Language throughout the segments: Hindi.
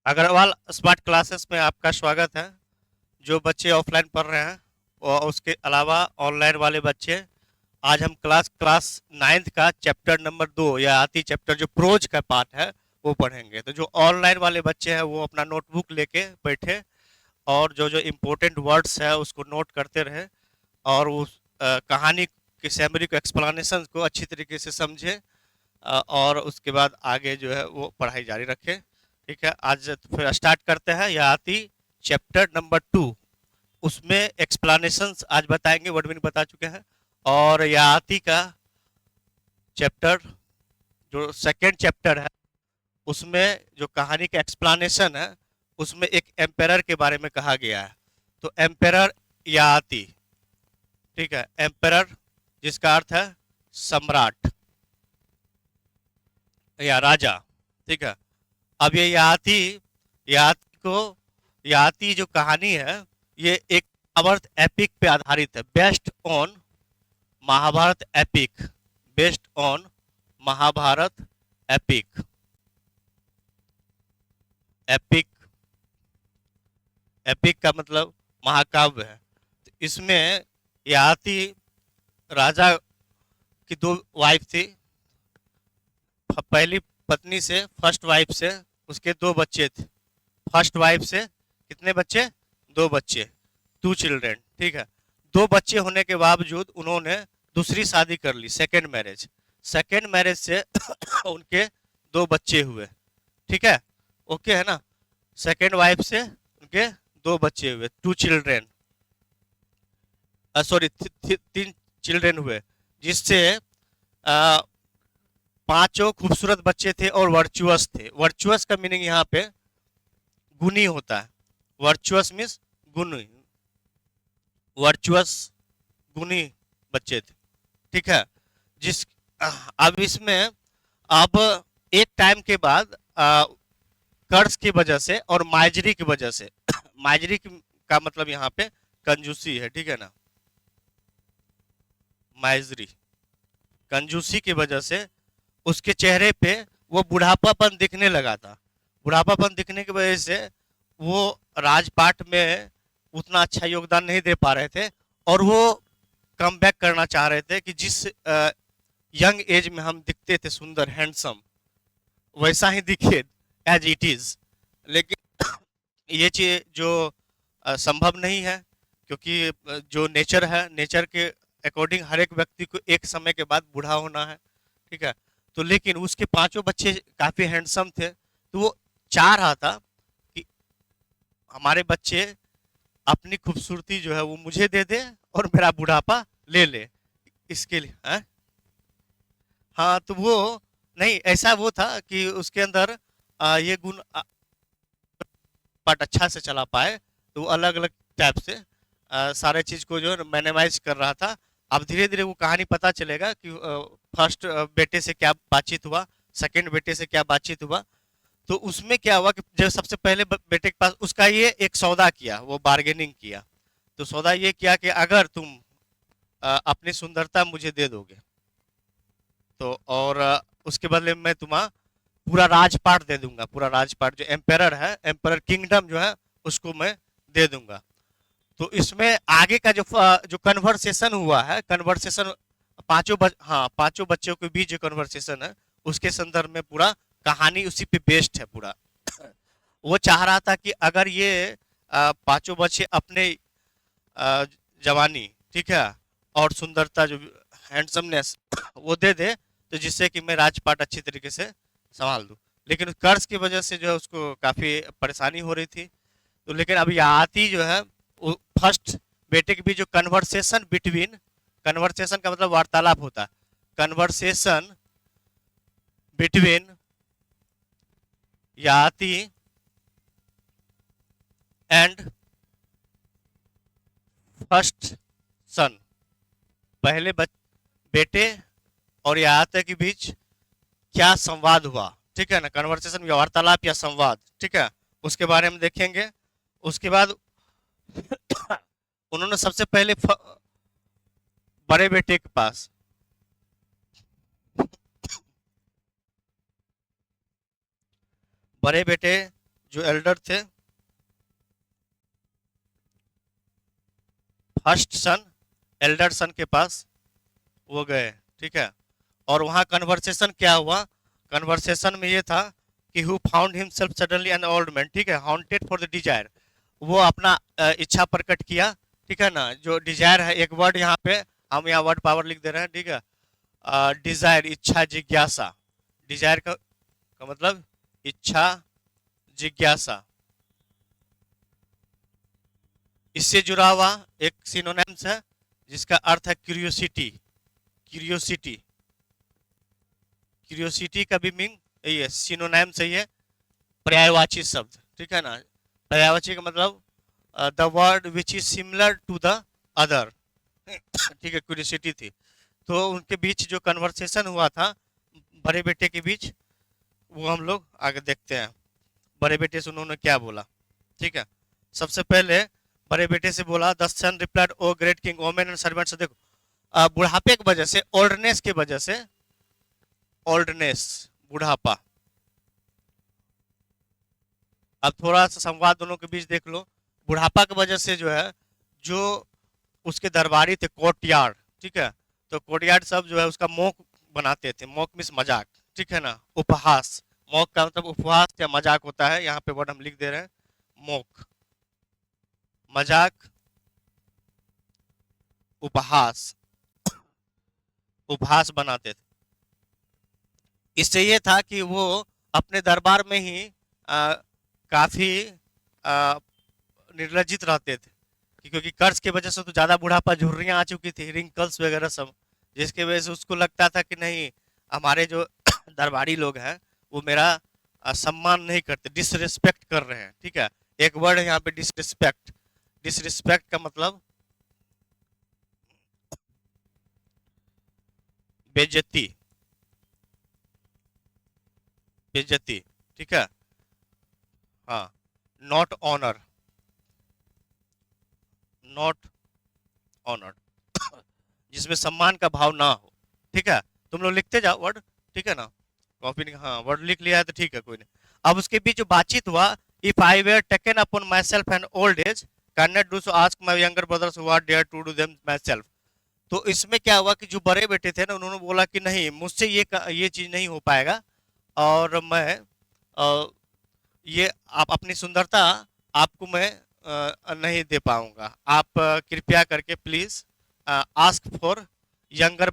अग्रवाल स्मार्ट क्लासेस में आपका स्वागत है। जो बच्चे ऑफलाइन पढ़ रहे हैं और उसके अलावा ऑनलाइन वाले बच्चे, आज हम क्लास नाइन्थ का चैप्टर नंबर 2 या आती चैप्टर जो प्रोज का पार्ट है वो पढ़ेंगे। तो जो ऑनलाइन वाले बच्चे हैं वो अपना नोटबुक लेके बैठे और जो जो इम्पोर्टेंट वर्ड्स है उसको नोट करते रहे और उस कहानी की सैमरी को एक्सप्लेनेशन को अच्छी तरीके से समझे और उसके बाद आगे जो है वो पढ़ाई जारी रखें। ठीक है, आज फिर स्टार्ट करते हैं यह आती चैप्टर नंबर 2। उसमें एक्सप्लेनेशंस आज बताएंगे, वर्ड मीनिंग बता चुके हैं। और यह आती का चैप्टर जो सेकेंड चैप्टर है उसमें जो कहानी का एक्सप्लेनेशन है उसमें एक एम्पेरर के बारे में कहा गया है। तो एम्पेरर या आती, ठीक है, एम्पेरर जिसका अर्थ है सम्राट या राजा। ठीक है, अब ये याति को याति जो कहानी है ये एक महाभारत एपिक पे आधारित है, based on Mahabharata epic, based on Mahabharata epic. Epic, epic का मतलब महाकाव्य है। तो इसमें याति राजा की दो वाइफ थी, पहली पत्नी से, फर्स्ट वाइफ से उसके दो बच्चे थे। फर्स्ट वाइफ से कितने बच्चे? दो बच्चे, टू चिल्ड्रेन। ठीक है, दो बच्चे होने के बावजूद उन्होंने दूसरी शादी कर ली, सेकेंड मैरिज। सेकेंड मैरिज से उनके दो बच्चे हुए। ठीक है, ओके है ना। सेकेंड वाइफ से उनके दो बच्चे हुए, टू चिल्ड्रेन, सॉरी तीन चिल्ड्रेन हुए, जिससे पांचों खूबसूरत बच्चे थे और वर्चुअस थे। वर्चुअस का मीनिंग यहाँ पे गुणी होता है। वर्चुअस मीन्स गुणी, वर्चुअस गुणी बच्चे थे। ठीक है, जिस अब इसमें अब एक टाइम के बाद कर्ज की वजह से और माइजरी की वजह से माइजरी का मतलब यहाँ पे कंजूसी है, ठीक है ना। माइजरी, कंजूसी की वजह से उसके चेहरे पे वो बुढ़ापापन दिखने लगा था। बुढ़ापापन दिखने की वजह से वो राजपाट में उतना अच्छा योगदान नहीं दे पा रहे थे और वो कम बैक करना चाह रहे थे कि जिस यंग एज में हम दिखते थे सुंदर हैंडसम, वैसा ही दिखे एज इट इज। लेकिन ये चीज जो संभव नहीं है, क्योंकि जो नेचर है, नेचर के अकॉर्डिंग हर एक व्यक्ति को एक समय के बाद बूढ़ा होना है। ठीक है, तो लेकिन उसके पांचों बच्चे काफी हैंडसम थे, तो वो चाह रहा था कि हमारे बच्चे अपनी खूबसूरती जो है वो मुझे दे दे और मेरा बुढ़ापा ले ले। इसके लिए है? हाँ, तो वो नहीं, ऐसा वो था कि उसके अंदर ये गुण पार्ट अच्छा से चला पाए, तो वो अलग अलग टाइप से सारे चीज को जो मैनेमाइज कर रहा था। अब धीरे धीरे वो कहानी पता चलेगा कि फर्स्ट बेटे से क्या बातचीत हुआ, सेकंड बेटे से क्या बातचीत हुआ। तो उसमें क्या हुआ कि जब सबसे पहले बेटे के पास उसका ये एक सौदा किया, वो बार्गेनिंग किया। तो सौदा ये किया कि अगर तुम अपनी सुंदरता मुझे दे दोगे तो, और उसके बदले में मैं तुम्हारा पूरा राजपाट दे दूंगा, पूरा राजपाट जो एम्पेरर है, एम्पेरर किंगडम जो है उसको मैं दे दूंगा। तो इसमें आगे का जो कन्वर्सेशन हुआ है, कन्वर्सेशन हाँ, पांचों बच्चों के बीच जो कन्वर्सेशन है उसके संदर्भ में पूरा कहानी उसी पे बेस्ड है पूरा। वो चाह रहा था कि अगर ये पांचों बच्चे अपने अ, जवानी, ठीक है, और सुंदरता जो हैंडसमनेस वो दे दे, तो जिससे कि मैं राजपाट अच्छी तरीके से संभाल दूं। लेकिन उस कर्ज की वजह से जो है उसको काफी परेशानी हो रही थी। तो लेकिन अभी आती जो है वो फर्स्ट बेटे के बीच जो कन्वर्सेशन बिटवीन, कन्वर्सेशन का मतलब वार्तालाप होता है, कन्वर्सेशन बिटवीन याति एंड फर्स्ट सन, पहले बेटे और याति के बीच क्या संवाद हुआ। ठीक है ना, कन्वर्सेशन या वार्तालाप या संवाद, ठीक है, उसके बारे में देखेंगे। उसके बाद उन्होंने सबसे पहले बड़े बेटे के पास, बड़े बेटे जो एल्डर थे, फर्स्ट सन एल्डर सन के पास वो गए, ठीक है। और वहाँ कन्वर्सेशन क्या हुआ, कन्वर्सेशन में ये था कि who found himself suddenly N old man, ठीक है, हॉन्टेड फॉर द डिजायर, वो अपना इच्छा प्रकट किया, ठीक है ना। जो डिजायर है, एक वर्ड यहाँ पे हम यहाँ वर्ड पावर लिख दे रहे हैं, ठीक है। डिजायर इच्छा जिज्ञासा, डिजायर का मतलब इच्छा जिज्ञासा, इससे जुड़ा हुआ एक सिनोनिम्स है जिसका अर्थ है क्यूरियोसिटी, क्यूरियोसिटी, क्यूरियोसिटी का भी मीन यही है, सिनोनिम सही है, पर्यायवाची शब्द, ठीक है ना। पर्यायवाची का मतलब the word which is similar to the other, ठीक है, क्यूरियोसिटी थी। तो उनके बीच जो कन्वर्सेशन हुआ था बड़े बेटे के बीच, वो हम लोग आगे देखते हैं। बड़े बेटे से उन्होंने क्या बोला, ठीक है। सबसे पहले बड़े बेटे से बोला, the son replied O great king women and servants, देखो बुढ़ापे की वजह से, ओल्डनेस की वजह से, ओल्डनेस बुढ़ापा। अब थोड़ा सा संवाद दोनों के बीच देख लो। बुढ़ापा की वजह से जो है, जो उसके दरबारी थे, कोर्टयार्ड, ठीक है, तो कोर्टयार्ड सब जो है उसका मोक बनाते थे, मोक मीन्स मजाक, ठीक है ना, उपहास। मोक का मतलब उपहास या मजाक होता है, यहाँ पे वर्ड हम लिख दे रहे हैं, मोक, मजाक, उपहास, उपहास बनाते थे। इससे ये था कि वो अपने दरबार में ही काफी निर्लज्जित रहते थे, क्योंकि कर्ज की वजह से तो ज्यादा बुढ़ापा, झुर्रियां आ चुकी थी, रिंकल्स वगैरह सब, जिसकी वजह से उसको लगता था कि नहीं, हमारे जो दरबारी लोग हैं वो मेरा सम्मान नहीं करते, डिसरिस्पेक्ट कर रहे हैं, ठीक है। एक वर्ड है यहाँ पे डिसरिस्पेक्ट, डिसरिस्पेक्ट का मतलब बेइज्जती, बेइज्जती, ठीक है, हाँ। नॉट ऑनर, नॉट ऑनर्ड, जिसमें सम्मान का भाव ना हो, ठीक है। तुम लोग लिखते जाओ वर्ड, ठीक है ना, कॉपी, हाँ वर्ड लिख लिया है तो ठीक है, कोई नहीं। अब उसके बीच जो बातचीत हुआ, if I were taken upon my self and old age can not do so ask my younger brothers who are dare to do them my self. तो इसमें क्या हुआ कि जो बड़े बेटे थे ना, उन्होंने बोला कि नहीं, मुझसे ये चीज नहीं हो पाएगा, और मैं ये आप अपनी सुंदरता आपको मैं नहीं दे पाऊंगा, आप कृपया करके प्लीज आस्क फॉर यंगर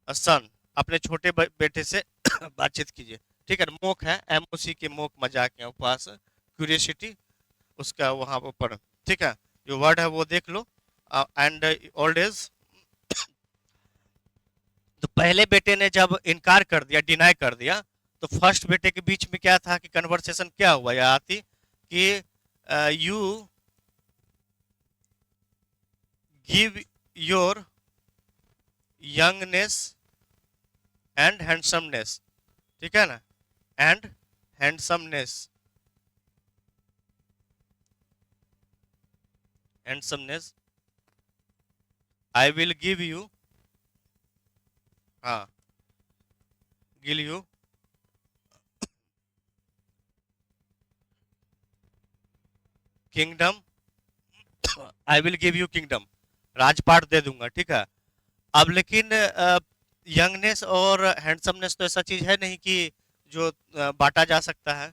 सन, अपने छोटे बेटे से बातचीत कीजिए, ठीक है। मोक है, एमओसी के मोक, मजाक है, उपवास, क्यूरियोसिटी, उसका वहां पर, ठीक है। जो वर्ड है वो देख लो, एंड ओल्ड एज। तो पहले बेटे ने जब इनकार कर दिया, डिनाई कर दिया, तो फर्स्ट बेटे के बीच में क्या था कि कन्वर्सेशन क्या हुआ, या आती कि you give your youngness and handsomeness, ठीक है ना, and handsomeness, handsomeness, I will give you, हाँ, give you kingdom, I will give you kingdom, राजपाट दे दूंगा, ठीक है। अब लेकिन यंगनेस और हैंडसमनेस तो ऐसा चीज है नहीं कि जो बांटा जा सकता है,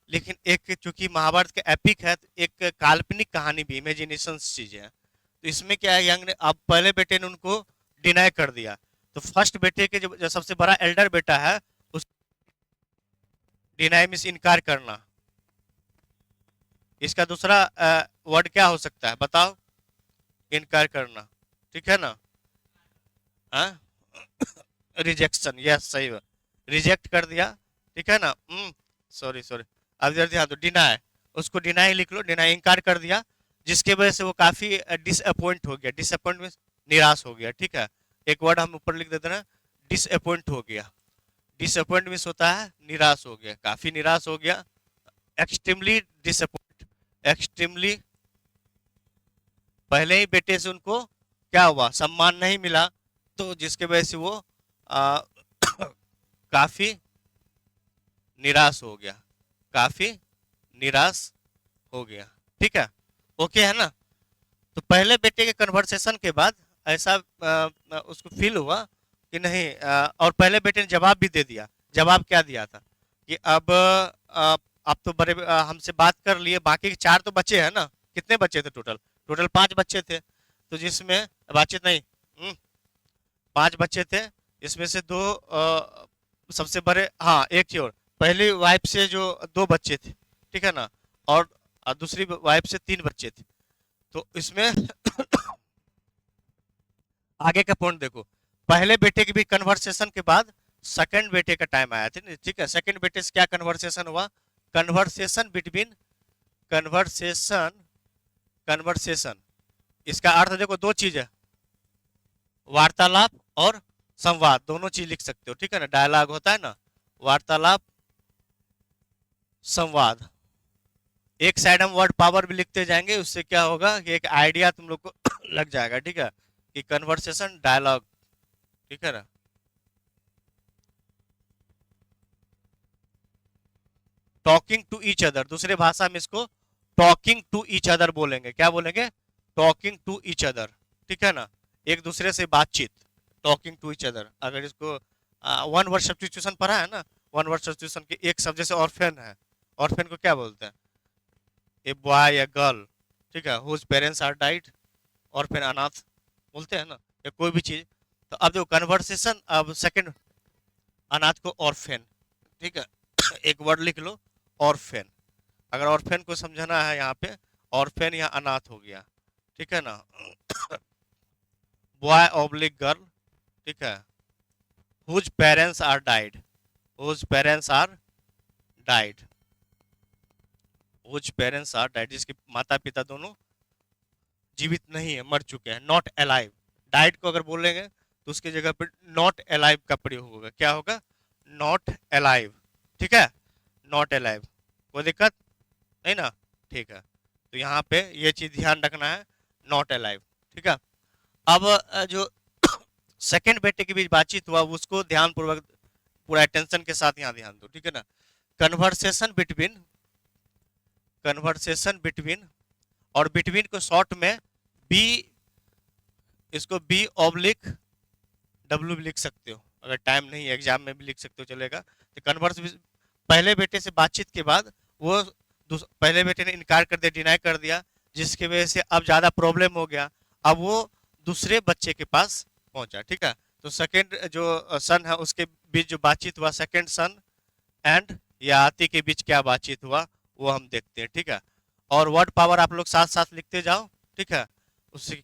लेकिन एक चूंकि महाभारत के एपिक है, तो एक काल्पनिक कहानी भी, इमेजिनेशन चीज है, तो इसमें क्या है, यंग ने, अब पहले बेटे ने उनको डिनाई कर दिया, तो फर्स्ट बेटे के जो सबसे बड़ा एल्डर बेटा है, उस डिनाई में से इनकार करना, इसका दूसरा वर्ड क्या हो सकता है बताओ, इनकार करना, ठीक है ना, हाँ, रिजेक्शन, यस सही है, रिजेक्ट कर दिया, ठीक है ना, सॉरी सॉरी, अब इधर ध्यान दो, डिनाई, उसको डिनाई लिख लो, डिनाई, इनकार कर दिया, जिसके वजह से वो काफी डिसअपॉइंट हो गया, डिसअपॉइंट मींस निराश हो गया, ठीक है। एक वर्ड हम ऊपर लिख देते ना, डिसअपॉइंट हो गया, डिसअपॉइंट मींस होता है निराश हो गया, काफी निराश हो गया, एक्सट्रीमली डिसअपॉइंट, एक्सट्रीमली, पहले ही बेटे से उनको क्या हुआ, सम्मान नहीं मिला, तो जिसके वजह से वो आ, काफी निराश हो गया, काफी निराश हो गया। ठीक है, ओके है ना। तो पहले बेटे के कन्वर्सेशन के बाद ऐसा उसको फील हुआ कि नहीं, और पहले बेटे ने जवाब भी दे दिया। जवाब क्या दिया था कि अब आप तो बड़े हमसे बात कर लिए, बाकी के चार तो बच्चे हैं ना। कितने बच्चे थे टोटल? टोटल पांच बच्चे थे, तो जिसमें बातचीत नहीं, पांच बच्चे थे, इसमें से दो सबसे बड़े, हाँ एक चीज और, पहली वाइफ से जो दो बच्चे थे, ठीक है ना, और दूसरी वाइफ से तीन बच्चे थे। तो इसमें आगे का पॉइंट देखो, पहले बेटे के भी कन्वर्सेशन के बाद सेकंड बेटे का टाइम आया था, ठीक है। सेकंड बेटे से क्या कन्वर्सेशन हुआ? कन्वर्सेशन बिटवीन, कन्वर्सेशन, कन्वर्सेशन, इसका अर्थ देखो, दो चीज है, वार्तालाप और संवाद, दोनों चीज लिख सकते हो, ठीक है ना। डायलॉग होता है ना, वार्तालाप, संवाद। एक साइड हम वर्ड पावर भी लिखते जाएंगे, उससे क्या होगा कि एक आइडिया तुम लोग को लग जाएगा, ठीक है, कि कन्वर्सेशन, डायलॉग, ठीक है ना। टॉकिंग टू ईच अदर, दूसरे भाषा में इसको टॉकिंग टू ईच अदर बोलेंगे। क्या बोलेंगे? टॉकिंग टू ईच अदर, ठीक है ना, एक दूसरे से बातचीत, टॉकिंग टू ईच अदर। अगर इसको वन वर्ड सब्स्टिट्यूशन पढ़ा है ना, वन वर्ड सब्स्टिट्यूशन के एक शब्द, जैसे ऑर्फेन है, ऑर्फेन को क्या बोलते हैं? ए बॉय या गर्ल, ठीक है, whose parents are died, orphan अनाथ बोलते हैं ना, या कोई भी चीज। तो अब जो कन्वर्सेशन, अब सेकंड, अनाथ को ऑर्फेन, ठीक है, एक वर्ड लिख लो, ऑर्फेन। अगर ऑर्फेन को समझना है यहाँ पे, ऑर्फेन यहाँ अनाथ हो गया, ठीक है ना। बॉय ऑब्लिक गर्ल, ठीक है, whose parents are died, whose parents are died, whose parents are died, जिसके माता पिता दोनों जीवित नहीं है, मर चुके हैं, नॉट अलाइव। डाइड को अगर बोलेंगे तो उसकी जगह पे नॉट अलाइव का प्रयोग होगा। क्या होगा? नॉट अलाइव, ठीक है, नॉट अलाइव। कोई दिक्कत नहीं ना? ठीक है, तो यहाँ पे ये चीज ध्यान रखना है, नॉट अलाइव, ठीक है। अब जो सेकंड बेटे के बीच बातचीत हुआ, उसको ध्यान पूर्वक, पूरा अटेंशन के साथ यहाँ ध्यान दो, ठीक है ना। कन्वर्सेशन बिटवीन, कन्वर्सेशन बिटवीन, और बिटवीन को शॉर्ट में बी, इसको बी ऑब्लिक डब्ल्यू भी लिख सकते हो, अगर टाइम नहीं है एग्जाम में भी लिख सकते हो, चलेगा। तो कन्वर्स, पहले बेटे से बातचीत के बाद वो पहले बेटे ने इनकार कर दिया, डिनाई कर दिया, जिसकी वजह से अब ज्यादा प्रॉब्लम हो गया। अब वो दूसरे बच्चे के पास पहुंचा, ठीक है। तो सेकंड जो सन है उसके बीच जो बातचीत हुआ, सेकंड सन एंड याति के बीच क्या बातचीत हुआ, वो हम देखते हैं, ठीक है। और वर्ड पावर आप लोग साथ साथ लिखते जाओ, ठीक है, उससे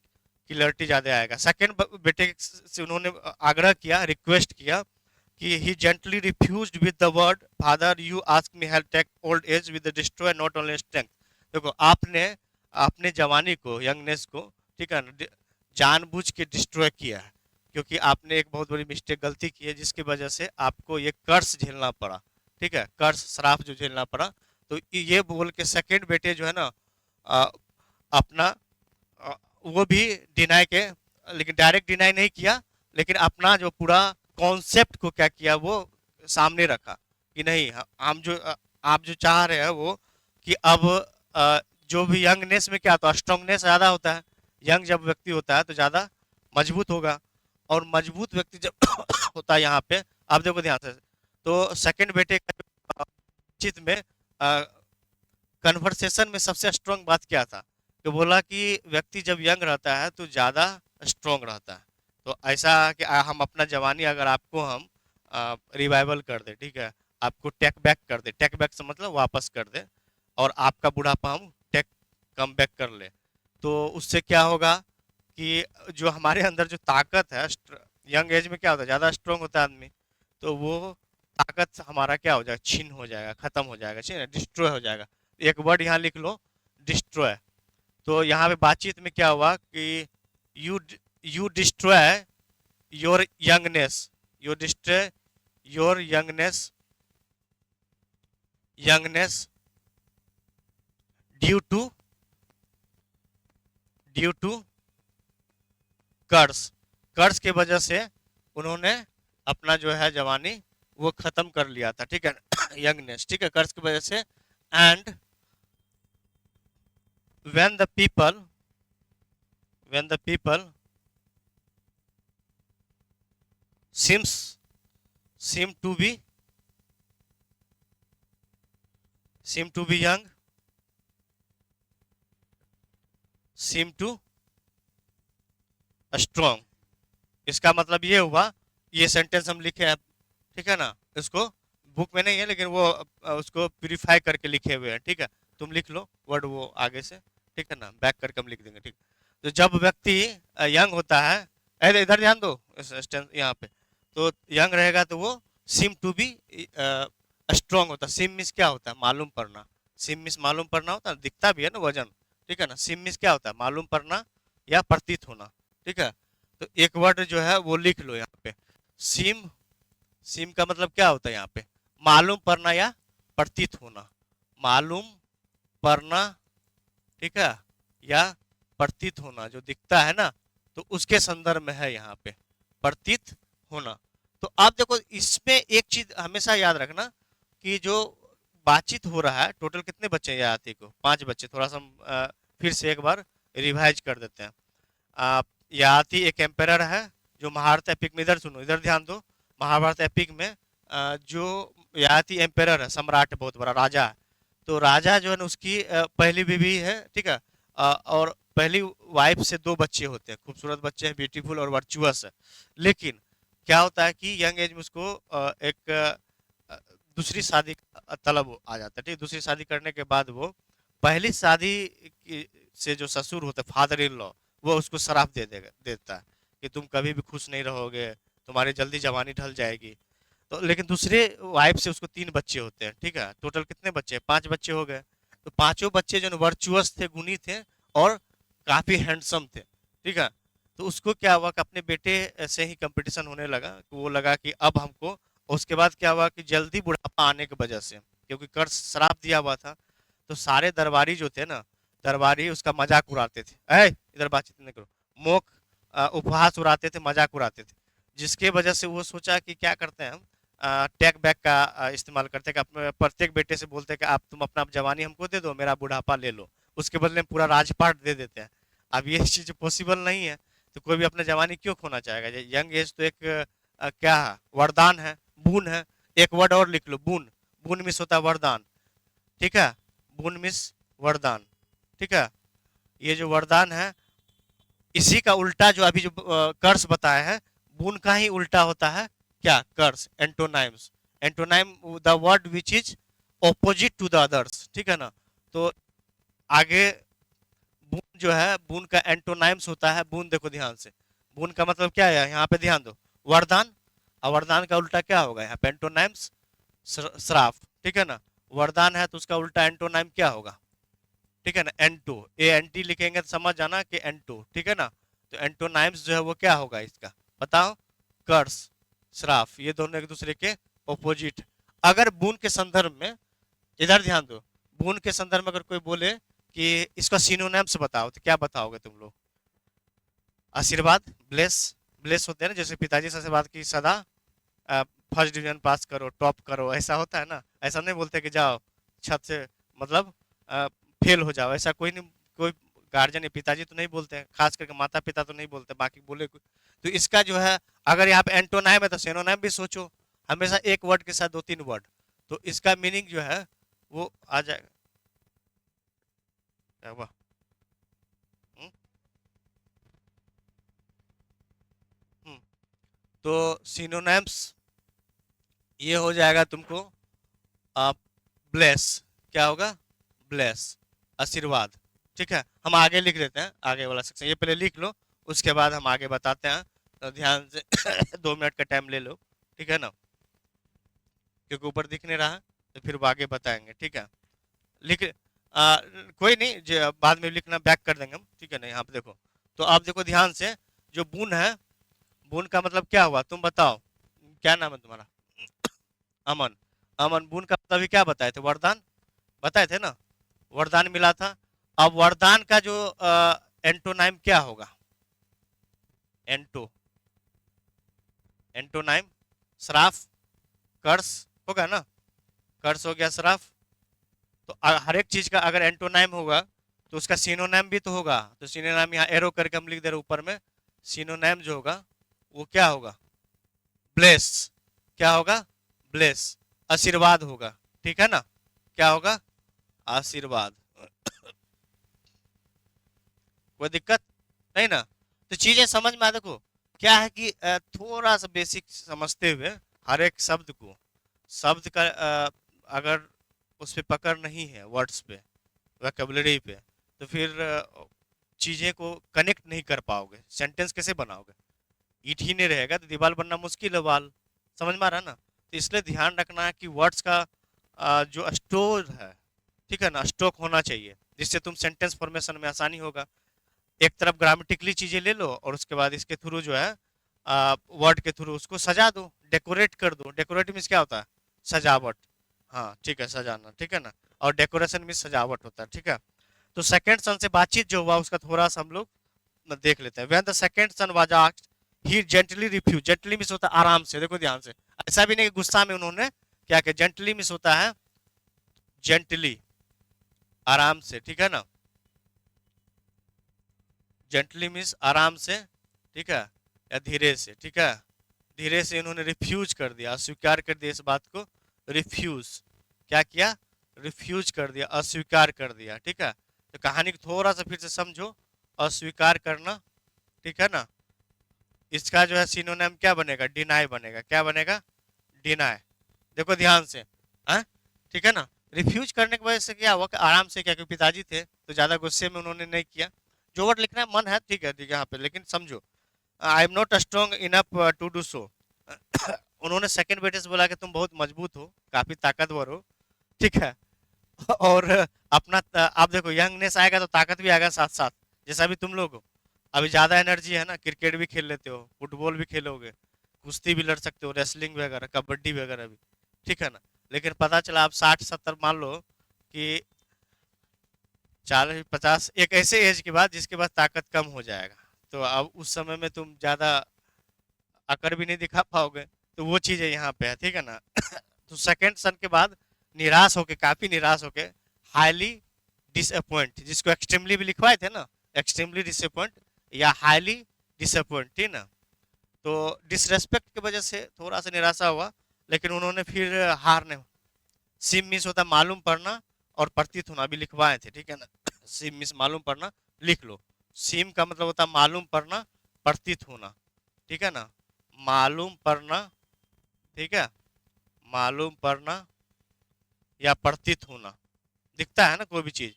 क्लियरिटी ज्यादा आएगा। सेकंड बेटे से उन्होंने आग्रह किया, रिक्वेस्ट किया कि he gently refused with the word father you ask me help take old age with the destroy not only strength. देखो, आपने अपने जवानी को, यंगनेस को, ठीक है, जानबूझ के डिस्ट्रॉय किया है, क्योंकि आपने एक बहुत बड़ी मिस्टेक, गलती की है, जिसकी वजह से आपको ये कर्ज झेलना पड़ा, ठीक है, कर्ज श्राप जो झेलना पड़ा। तो ये बोल के सेकंड बेटे जो है ना, अपना वो भी डिनाई के, लेकिन डायरेक्ट डिनाई नहीं किया, लेकिन अपना जो पूरा कॉन्सेप्ट को क्या किया, वो सामने रखा कि नहीं, हम जो आप जो चाह रहे हैं वो, कि अब जो भी यंगनेस में क्या होता है, स्ट्रांगनेस ज्यादा होता है, यंग जब व्यक्ति होता है तो ज्यादा मजबूत होगा, और मजबूत व्यक्ति जब होता है यहाँ पे, आप देखो ध्यान से। तो सेकंड बेटे का चित में कन्वर्सेशन में सबसे स्ट्रांग बात क्या था, कि बोला कि व्यक्ति जब यंग रहता है तो ज़्यादा स्ट्रांग रहता है। तो ऐसा कि हम अपना जवानी अगर आपको हम रिवाइवल कर दे, ठीक है, आपको टेक बैक कर दे, टेक बैक से मतलब वापस कर दे, और आपका बुढ़ापा हम टेक कम बैक कर ले, तो उससे क्या होगा कि जो हमारे अंदर जो ताकत है, यंग एज में क्या होता है, ज़्यादा स्ट्रांग होता है आदमी, तो वो ताकत हमारा क्या हो जाएगा, छीन हो जाएगा, खत्म हो जाएगा, छीन, डिस्ट्रॉय हो जाएगा। एक वर्ड यहाँ लिख लो, डिस्ट्रॉय। तो यहाँ पे बातचीत में क्या हुआ कि you you destroy your youngness, you destroy your youngness, youngness due to, due to curse, कर्ज के वजह से उन्होंने अपना जो है जवानी वो खत्म कर लिया था, ठीक है, यंगनेस, ठीक है, कर्ज की वजह से। And when the people when the people seems seem to be young, seem to strong। इसका मतलब ये हुआ, ये सेंटेंस हम लिखे हैं, ठीक है ना, इसको बुक में नहीं है लेकिन वो उसको प्यूरिफाई करके लिखे हुए हैं, ठीक है, तुम लिख लो वर्ड वो आगे से, ठीक है ना, बैक करके हम लिख देंगे, ठीक। तो जब व्यक्ति यंग होता है, अरे इधर ध्यान दो यहाँ पे, तो यंग रहेगा तो वो सिम टू बी स्ट्रांग होता है। सिम मीन्स क्या होता है, मालूम पड़ना। सिम मीन्स मालूम पड़ना होता है, दिखता भी है ना वजन, ठीक है ना। सिम मीन्स क्या होता है, मालूम पड़ना या प्रतीत होना, ठीक है। तो एक वर्ड जो है वो लिख लो यहाँ पे, सिम। सिम का मतलब क्या होता है यहाँ पे, मालूम पड़ना या प्रतीत होना, मालूम पड़ना, ठीक है, या प्रतीत होना, जो दिखता है ना, तो उसके संदर्भ में है यहाँ पे प्रतीत होना। तो आप देखो इसमें एक चीज हमेशा याद रखना कि जो बातचीत हो रहा है, टोटल कितने बच्चे हैं याति को, 5 बच्चे। थोड़ा सा हम फिर से एक बार रिवाइज कर देते हैं। याति एक एम्पेरर है जो महाभारत एपिक में, इधर सुनो, इधर ध्यान दो, महाभारत एपिक में जो याति एम्पेरर है, सम्राट, बहुत बड़ा राजा है। तो राजा जो है ना उसकी पहली बीवी है, ठीक है, और पहली वाइफ से 2 बच्चे होते हैं, खूबसूरत बच्चे हैं, ब्यूटीफुल और वर्चुअस है। लेकिन क्या होता है कि यंग एज में उसको एक दूसरी शादी का तलब आ जाता है, ठीक। दूसरी शादी करने के बाद वो पहली शादी से जो ससुर होते हैं, फादर इन लॉ, वो उसको श्राप देता है कि तुम कभी भी खुश नहीं रहोगे, तुम्हारी जल्दी जवानी ढल जाएगी। तो लेकिन दूसरे वाइफ से उसको 3 बच्चे होते हैं, ठीक है। टोटल कितने बच्चे, 5 बच्चे हो गए। तो पांचों बच्चे जो वर्चुअस थे, गुणी थे और काफी हैंडसम थे, ठीक है। तो उसको क्या हुआ कि अपने बेटे से ही कंपटीशन होने लगा, कि वो लगा कि अब हमको। उसके बाद क्या हुआ कि जल्दी बुढ़ापा आने की वजह से, क्योंकि कर्ज श्राप दिया हुआ था, तो सारे दरबारी जो थे ना, दरबारी उसका मजाक उड़ाते थे, ऐ इधर बातचीत नहीं करो, मोक उपहास उड़ाते थे, मजाक उड़ाते थे। जिसके वजह से वो सोचा कि क्या करते हैं हम, टैग बैक का इस्तेमाल करते हैं कि अपने प्रत्येक बेटे से बोलते हैं कि आप तुम अपना जवानी हमको दे दो, मेरा बुढ़ापा ले लो, उसके बदले में पूरा राजपाट दे देते हैं। अब ये चीज पॉसिबल नहीं है, तो कोई भी अपना जवानी क्यों खोना चाहेगा। यंग एज तो एक क्या है, वरदान है, बून है। एक वर्ड और लिख लो, बून। बून मिस होता है वरदान, ठीक है, बून मिस वरदान, ठीक है। ये जो वरदान है, इसी का उल्टा जो अभी जो कर्स बताया है, बून का ही उल्टा होता है क्या, curse, antonyms. Antonym the word which is opposite to the others, ठीक है ना। तो आगे बून जो है, बून का एंटोनाइम्स होता है, बून देखो ध्यान से, बून का मतलब क्या है, यहाँ पे ध्यान दो, वरदान। और वरदान का उल्टा क्या होगा यहाँ पे, एंटोनाइम्स, श्राप, ठीक है ना। वरदान है तो उसका उल्टा एंटोनाइम क्या होगा, ठीक है ना, एंटो। ए एन टी लिखेंगे तो समझ जाना कि एंटो, ठीक है ना। तो एंटोनाइम्स जो है वो क्या होगा इसका, बताओ, कर्स, श्राप, ये दोनों एक दूसरे के ऑपोजिट। अगर बून के संदर्भ में, इधर ध्यान दो, बून के संदर्भ में अगर कोई बोले कि इसका सिनोनिम्स बताओ, तो क्या बताओगे तुम लोग, आशीर्वाद, ब्लेस। ब्लेस होते हैं ना, जैसे पिताजी से आशीर्वाद की सदा फर्स्ट डिवीजन पास करो, टॉप करो, ऐसा होता है ना। ऐसा नहीं बोलते कि जाओ छत से, मतलब फेल हो जाओ, ऐसा कोई नहीं, कोई गार्जियन या पिताजी तो नहीं बोलते हैं, खास करके माता पिता तो नहीं बोलते, बाकी बोले तो इसका जो है, अगर यहाँ पे एंटोनाइम है तो सिनोनिम भी सोचो, हमेशा एक वर्ड के साथ 2-3 वर्ड, तो इसका मीनिंग जो है वो आ जाएगा। क्या हुआ? हम्म, हम्म। तो सिनोनिम्स ये हो जाएगा तुमको, आप ब्लेस, क्या होगा, ब्लेस, आशीर्वाद, ठीक है। हम आगे लिख लेते हैं, आगे वाला सेक्शन ये पहले लिख लो, उसके बाद हम आगे बताते हैं। तो ध्यान से 2 मिनट का टाइम ले लो, ठीक है ना, क्योंकि ऊपर दिख नहीं रहा, तो फिर वो आगे बताएंगे, ठीक है। लिख कोई नहीं, जो बाद में लिखना बैक कर देंगे हम, ठीक है ना। यहाँ पे देखो, तो आप देखो ध्यान से, जो बून है, बून का मतलब क्या हुआ, तुम बताओ, क्या नाम है तुम्हारा, अमन। अमन, बून का मतलब क्या बताए थे, वरदान बताए थे ना, वरदान मिला था। अब वरदान का जो एंटोनाइम क्या होगा, एंटो, एंटोनाइम, श्राफ, कर्स होगा ना, कर्स हो गया, श्राफ। तो हर एक चीज का अगर एंटोनाइम होगा तो उसका सिनोनिम भी तो होगा, तो सिनोनिम यहाँ एरो करके हम लिख दे रहे ऊपर में। सिनोनिम जो होगा वो क्या होगा? ब्लेस। क्या होगा? ब्लेस, आशीर्वाद होगा। ठीक है ना? क्या होगा? आशीर्वाद। कोई दिक्कत नहीं ना? तो चीजें समझ में आ, देखो क्या है कि थोड़ा सा बेसिक समझते हुए हर एक शब्द को, शब्द का अगर उस पे पकड़ नहीं है, वर्ड्स पे, वोकैबुलरी पे, तो फिर चीजें को कनेक्ट नहीं कर पाओगे, सेंटेंस कैसे बनाओगे? ईट ही नहीं रहेगा तो दीवार बनना मुश्किल है बाल। समझ में आ रहा है ना? तो इसलिए ध्यान रखना है कि वर्ड्स का जो स्टोर है, ठीक है ना, स्टॉक होना चाहिए, जिससे तुम सेंटेंस फॉर्मेशन में आसानी होगा। एक तरफ ग्रामेटिकली चीजें ले लो और उसके बाद इसके थ्रू जो है वर्ड के थ्रू उसको सजा दो, डेकोरेट कर दो। डेकोरेट मीन्स क्या होता है? सजावट। हाँ ठीक है, सजाना, ठीक है ना? और डेकोरेशन मीन्स सजावट होता है, ठीक है? तो सेकंड सन से बातचीत जो हुआ उसका थोड़ा सा हम लोग देख लेते हैं। When the second son was asked he gently refuse. Gently means होता है आराम से, देखो ध्यान से, ऐसा भी नहीं कि गुस्सा में उन्होंने क्या किया। जेंटली मीन्स होता है जेंटली, आराम से, ठीक है ना? जेंटली मीन्स आराम से, ठीक है, या धीरे से, ठीक है? धीरे से इन्होंने रिफ्यूज कर दिया, अस्वीकार कर दिया इस बात को। रिफ्यूज, क्या किया? रिफ्यूज कर दिया, अस्वीकार कर दिया, ठीक है? तो कहानी को थोड़ा सा फिर से समझो। अस्वीकार करना, ठीक है ना? इसका जो है सिनोनिम क्या बनेगा? डिनाई बनेगा। क्या बनेगा? डिनाई। देखो ध्यान से, हाँ ठीक है ना? रिफ्यूज करने की वजह से क्या हुआ कि आराम से, क्या, क्योंकि पिताजी थे तो ज्यादा गुस्से में उन्होंने नहीं किया। जो वर्ड लिखना है मन है, ठीक है, ठीक है यहाँ पे, लेकिन समझो I am not strong enough to do so. उन्होंने सेकंड बेटे से बोला कि तुम बहुत मजबूत हो, काफी ताकतवर हो, ठीक है? और अपना आप देखो यंगनेस आएगा तो ताकत भी आएगा साथ साथ। जैसा भी तुम लोग हो, अभी ज्यादा एनर्जी है ना, क्रिकेट भी खेल लेते हो, फुटबॉल भी खेलोगे, कुश्ती भी लड़ सकते हो, रेसलिंग वगैरह, कबड्डी वगैरह भी, ठीक है ना? लेकिन पता चला आप 60-70 मान लो कि 40-50 एक ऐसे एज के बाद जिसके बाद ताकत कम हो जाएगा, तो अब उस समय में तुम ज्यादा अकड़ भी नहीं दिखा पाओगे। तो वो चीजें यहाँ पे है, ठीक है ना? तो सेकंड सन के बाद निराश होके, काफी निराश होके, हाईली डिसअपॉइंट, जिसको एक्सट्रीमली भी लिखवाए थे ना, एक्सट्रीमली डिसअपॉइंट या हाईली डिसअपॉइंट, ठीक ना? तो डिसरेस्पेक्ट की वजह से थोड़ा सा निराशा हुआ, लेकिन उन्होंने फिर हार नहीं। सिम मिस होता मालूम पड़ना और प्रतीत होना, भी लिखवाए थे, ठीक है ना? सिम मिस मालूम पड़ना, लिख लो। सिम का मतलब होता मालूम पड़ना, प्रतीत होना, ठीक है ना? मालूम पड़ना, ठीक है, मालूम पड़ना या प्रतीत होना, दिखता है ना कोई भी चीज,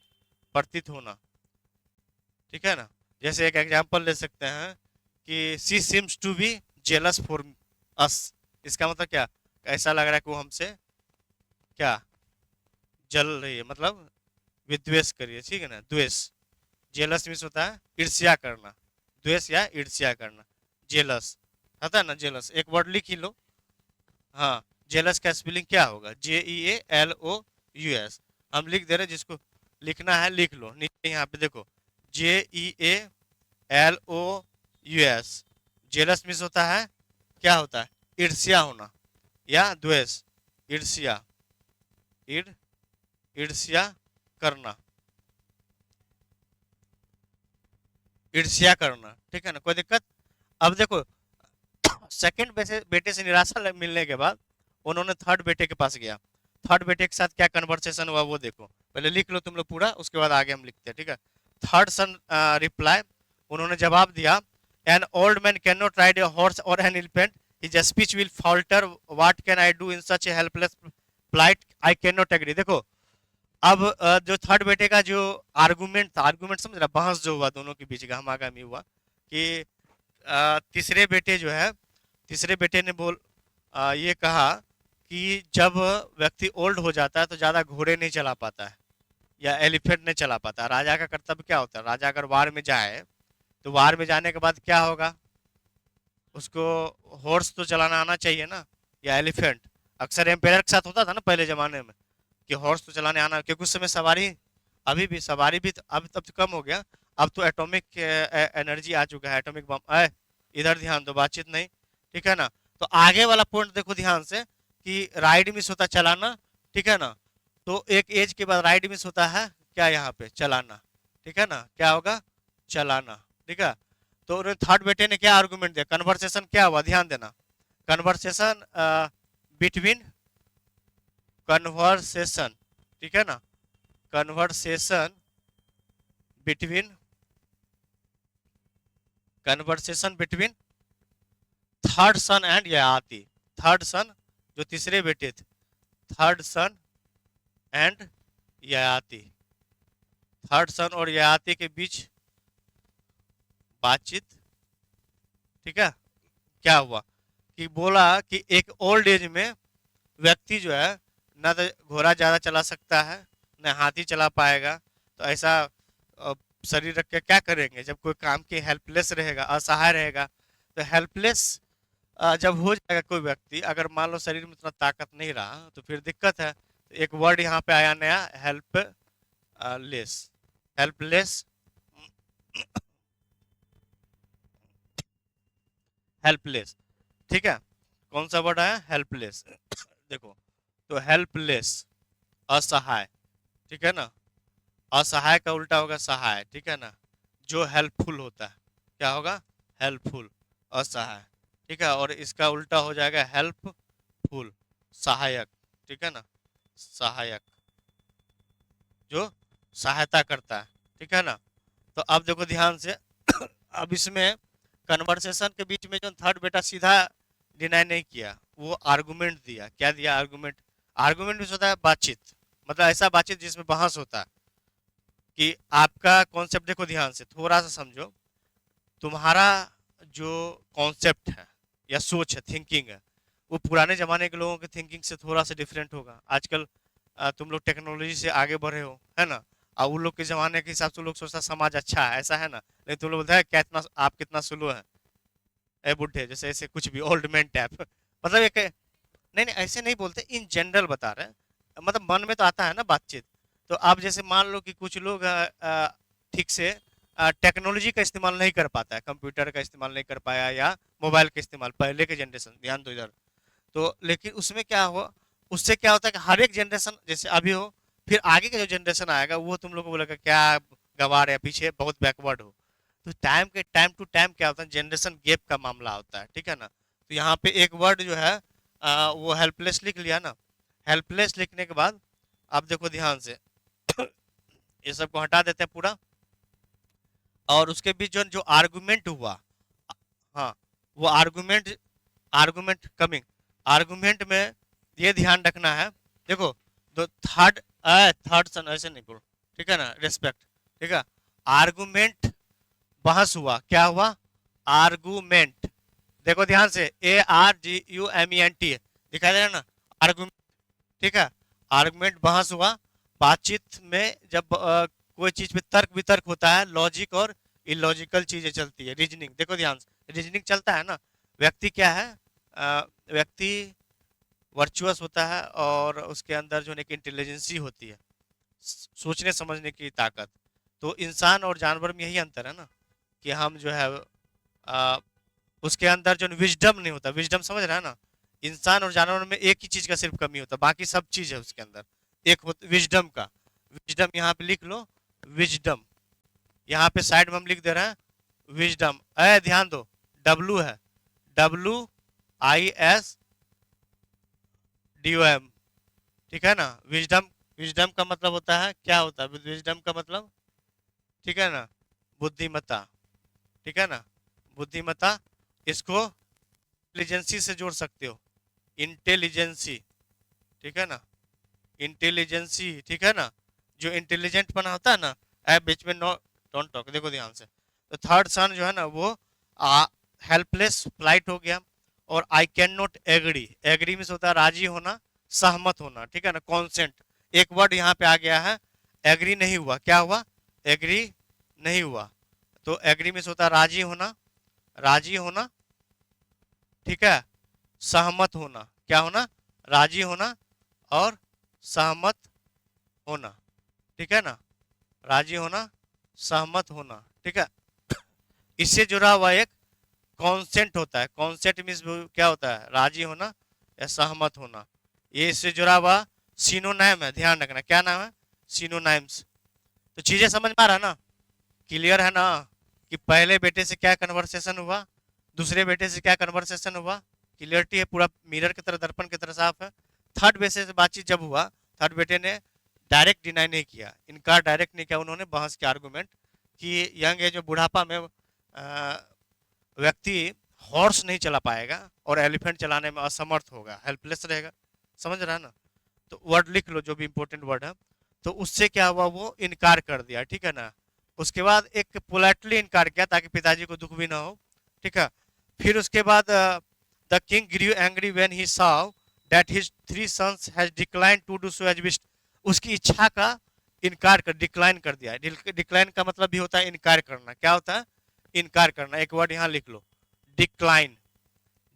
प्रतीत होना, ठीक है ना? जैसे एक एग्जांपल ले सकते हैं कि she seems to be jealous for us. इसका मतलब क्या? ऐसा लग रहा है कि वो हमसे क्या, जल रही है, मतलब विद्वेष करिए, ठीक है ना? द्वेष। जेलस मीन्स होता है ईर्ष्या करना, द्वेष या ईर्ष्या करना, जेलस आता है ना? जेलस एक वर्ड लिख ही लो। हाँ, जेलस का स्पेलिंग क्या होगा? JEALOUS। हम लिख दे रहे, जिसको लिखना है लिख लो नीचे यहाँ पे, देखो JEALOUS। जेलस मीन्स होता है, क्या होता है? ईर्ष्या होना या द्वेष, ईर्ष्या, ईर ईर्ष्या करना, ईर्ष्या करना, ठीक है ना? कोई दिक्कत? अब देखो सेकंड बेटे से निराशा मिलने के बाद उन्होंने थर्ड बेटे के पास गया। थर्ड बेटे के साथ क्या कन्वर्सेशन हुआ वो देखो, पहले लिख लो तुम लोग पूरा, उसके बाद आगे हम लिखते हैं, ठीक है? थर्ड सन रिप्लाई, उन्होंने जवाब दिया, an old man can not ride a horse और an elephant, his speech will falter, what can I do in such a helpless plight, I can not agree. देखो अब जो थर्ड बेटे का जो आर्गुमेंट था, आर्गुमेंट समझ रहा, बहस जो हुआ दोनों के बीच गहमागहमी हुआ कि तीसरे बेटे जो है, तीसरे बेटे ने ये कहा कि जब व्यक्ति ओल्ड हो जाता है तो ज्यादा घोड़े नहीं चला पाता है या एलिफेंट नहीं चला पाता। राजा का कर्तव्य क्या होता है? राजा अगर वार में जाए तो वार में जाने के बाद क्या होगा? उसको हॉर्स तो चलाना आना चाहिए ना, या एलिफेंट। अक्सर एम्पायर के साथ होता था ना पहले जमाने में कि हॉर्स तो चलाने आना, क्योंकि उस समय सवारी, अभी भी सवारी भी अब तब तो कम हो गया, अब तो एटॉमिक एनर्जी आ चुका है, एटॉमिक बम। इधर ध्यान दो, बातचीत नहीं, ठीक है ना? तो आगे वाला पॉइंट देखो ध्यान से कि राइड मिस होता चलाना, ठीक है ना? तो एक एज के बाद राइड मिस होता है क्या यहाँ पे? चलाना, ठीक है ना, क्या होगा, चलाना। ठीक है, तो थर्ड बेटे ने क्या आर्गुमेंट दिया, कन्वर्सेशन क्या हुआ, ध्यान देना, कन्वर्सेशन बिटवीन, कन्वर्सेशन, ठीक है ना, conversation between, conversation between third son and Yayati, third son जो तीसरे बेटे थे, third son and Yayati, third son और ययाति के बीच बातचीत। ठीक है, क्या हुआ कि बोला कि एक ओल्ड एज में व्यक्ति जो है न तो घोड़ा ज्यादा चला सकता है न हाथी चला पाएगा, तो ऐसा अ, शरीर रख के क्या करेंगे, जब कोई काम के हेल्पलेस रहेगा, असहाय रहेगा, तो हेल्पलेस जब हो जाएगा कोई व्यक्ति, अगर मान लो शरीर में उतना ताकत नहीं रहा तो फिर दिक्कत है। तो एक वर्ड यहाँ पे आया नया, हेल्प लेस, हेल्पलेस, हेल्पलेस। ठीक है, कौन सा वर्ड आया, हेल्पलेस। देखो, तो हेल्पलेस, असहाय, ठीक है ना, असहाय का उल्टा होगा सहाय, ठीक है ना, जो हेल्पफुल होता है क्या होगा, हेल्पफुल, असहाय। ठीक है, और इसका उल्टा हो जाएगा हेल्पफुल, सहायक, ठीक है ना, सहायक, जो सहायता करता है। ठीक है ना, तो अब देखो ध्यान से, अब इसमें कन्वर्सेशन के बीच में जो थर्ड बेटा सीधा डिनाई नहीं किया, वो आर्गुमेंट दिया, क्या दिया, आर्गुमेंट। आर्गुमेंट भी होता है बातचीत, मतलब ऐसा बातचीत जिसमें बहस होता है, कि आपका कॉन्सेप्ट देखो ध्यान से थोड़ा सा समझो, तुम्हारा जो कॉन्सेप्ट है या सोच है, थिंकिंग है, वो पुराने जमाने के लोगों के थिंकिंग से थोड़ा सा डिफरेंट होगा। आजकल तुम लोग टेक्नोलॉजी से आगे बढ़े हो, है ना, और उन लोग के जमाने के हिसाब से लोग सोचता समाज अच्छा है, ऐसा है ना, नहीं तुम लोग बोलते हैं क्या इतना आप कितना स्लो है, ए बुढ़े जैसे, ऐसे कुछ भी ओल्ड मैन टाइप, मतलब एक, नहीं नहीं ऐसे नहीं बोलते, इन जनरल बता रहे हैं, मतलब मन में तो आता है ना बातचीत। तो आप जैसे मान लो कि कुछ लोग ठीक से टेक्नोलॉजी का इस्तेमाल नहीं कर पाता है, कंप्यूटर का इस्तेमाल नहीं कर पाया या मोबाइल का इस्तेमाल, पहले के जनरेशन, ध्यान दो इधर। तो लेकिन उसमें क्या हुआ, उससे क्या होता है कि हर एक जनरेशन जैसे अभी हो, फिर आगे का जो जनरेशन आएगा वो तुम लोग को बोलेगा क्या गवार है, पीछे बहुत बैकवर्ड हो। तो टाइम टू टाइम क्या होता है, जनरेशन गैप का मामला होता है, ठीक है ना। तो यहाँ पे एक वर्ड जो है वो हेल्पलेस लिख लिया ना, हेल्पलेस लिखने के बाद आप देखो ध्यान से, ये सब को हटा देते हैं पूरा, और उसके बीच जो जो आर्गुमेंट हुआ, हाँ, वो आर्गुमेंट, आर्गुमेंट कमिंग, आर्गुमेंट में ये ध्यान रखना है, देखो, तो थर्ड, थर्ड सन ऐसे नहीं बोलो, ठीक है ना, रेस्पेक्ट, ठीक है, आर्गुमेंट, बहस हुआ, क्या हुआ, आर्गुमेंट, देखो ध्यान से, ARGUMENT दिखाई दे रहा है ना, आर्गुमेंट, ठीक है, आर्गुमेंट, बहस हुआ, बातचीत में जब कोई चीज पे तर्क वितर्क होता है, लॉजिक और इलॉजिकल चीजें चलती है, रीजनिंग, देखो ध्यान से, रीजनिंग चलता है ना, व्यक्ति क्या है, व्यक्ति वर्चुअस होता है और उसके अंदर जो एक इंटेलिजेंसी होती है, सोचने समझने की ताकत। तो इंसान और जानवर में यही अंतर है ना, कि हम जो है अ, उसके अंदर जो विजडम नहीं होता, विजडम समझ रहा है ना, इंसान और जानवर में एक ही चीज का सिर्फ कमी होता है, बाकी सब चीज है उसके अंदर, एक विजडम का, विजडम यहाँ पे लिख लो, विजडम, यहाँ पे साइड में हम लिख दे रहे हैं विजडम, ध्यान दो, डब्लू है, WISDOM, ठीक है ना, विजडम, विजडम का मतलब होता है, क्या होता है विजडम का मतलब, ठीक है ना, बुद्धिमत्ता, ठीक है ना, बुद्धिमत्ता, इसको इंटेलिजेंसी से जोड़ सकते हो, इंटेलिजेंसी, ठीक है ना, इंटेलिजेंसी, ठीक है ना, जो इंटेलिजेंट बना होता है ना, बीच में नो डोंट टॉक, देखो ध्यान से, तो थर्ड सन जो है ना वो हेल्पलेस, फ्लाइट हो गया, और I can not agree, agree means होता है राजी होना, सहमत होना, ठीक है ना, कॉन्सेंट, एक वर्ड यहाँ पे आ गया है, एग्री नहीं हुआ, क्या हुआ, एग्री नहीं हुआ, तो एग्री मीन्स होता है राजी होना, राजी होना, ठीक है, सहमत होना, क्या होना, राजी होना और सहमत होना, ठीक है ना, राजी होना, सहमत होना, ठीक है, इससे जुड़ा हुआ एक कॉन्सेंट होता है, कॉन्सेंट मीन्स क्या होता है, राजी होना या सहमत होना, ये इससे जुड़ा हुआ सिनोनाइम है, ध्यान रखना, क्या नाम है, सिनोनाइम्स। तो चीजें समझ में आ रहा है ना, क्लियर है ना कि पहले बेटे से क्या कन्वर्सेशन हुआ, दूसरे बेटे से क्या कन्वर्सेशन हुआ, क्लियरिटी है, पूरा मिरर की तरह, दर्पण की तरह साफ है। थर्ड बेटे से बातचीत जब हुआ, थर्ड बेटे ने डायरेक्ट डिनाई नहीं किया, इनकार डायरेक्ट नहीं किया, उन्होंने बहस के आर्गूमेंट कि यंग एज में, बुढ़ापा में व्यक्ति हॉर्स नहीं चला पाएगा और एलिफेंट चलाने में असमर्थ होगा, हेल्पलेस रहेगा। समझ रहा है ना? तो वर्ड लिख लो जो भी इंपॉर्टेंट वर्ड है। तो उससे क्या हुआ, वो इनकार कर दिया, ठीक है ना। उसके बाद एक पोलाइटली इनकार किया ताकि पिताजी को दुख भी ना हो, ठीक है। फिर उसके बाद the king grew angry when he saw that his three sons has declined to do so as wished. उसकी इच्छा का इनकार कर, डिक्लाइन कर दिया। डिक्लाइन का मतलब भी होता है इनकार करना। क्या होता है? इनकार करना। एक वर्ड यहाँ लिख लो, डिक्लाइन।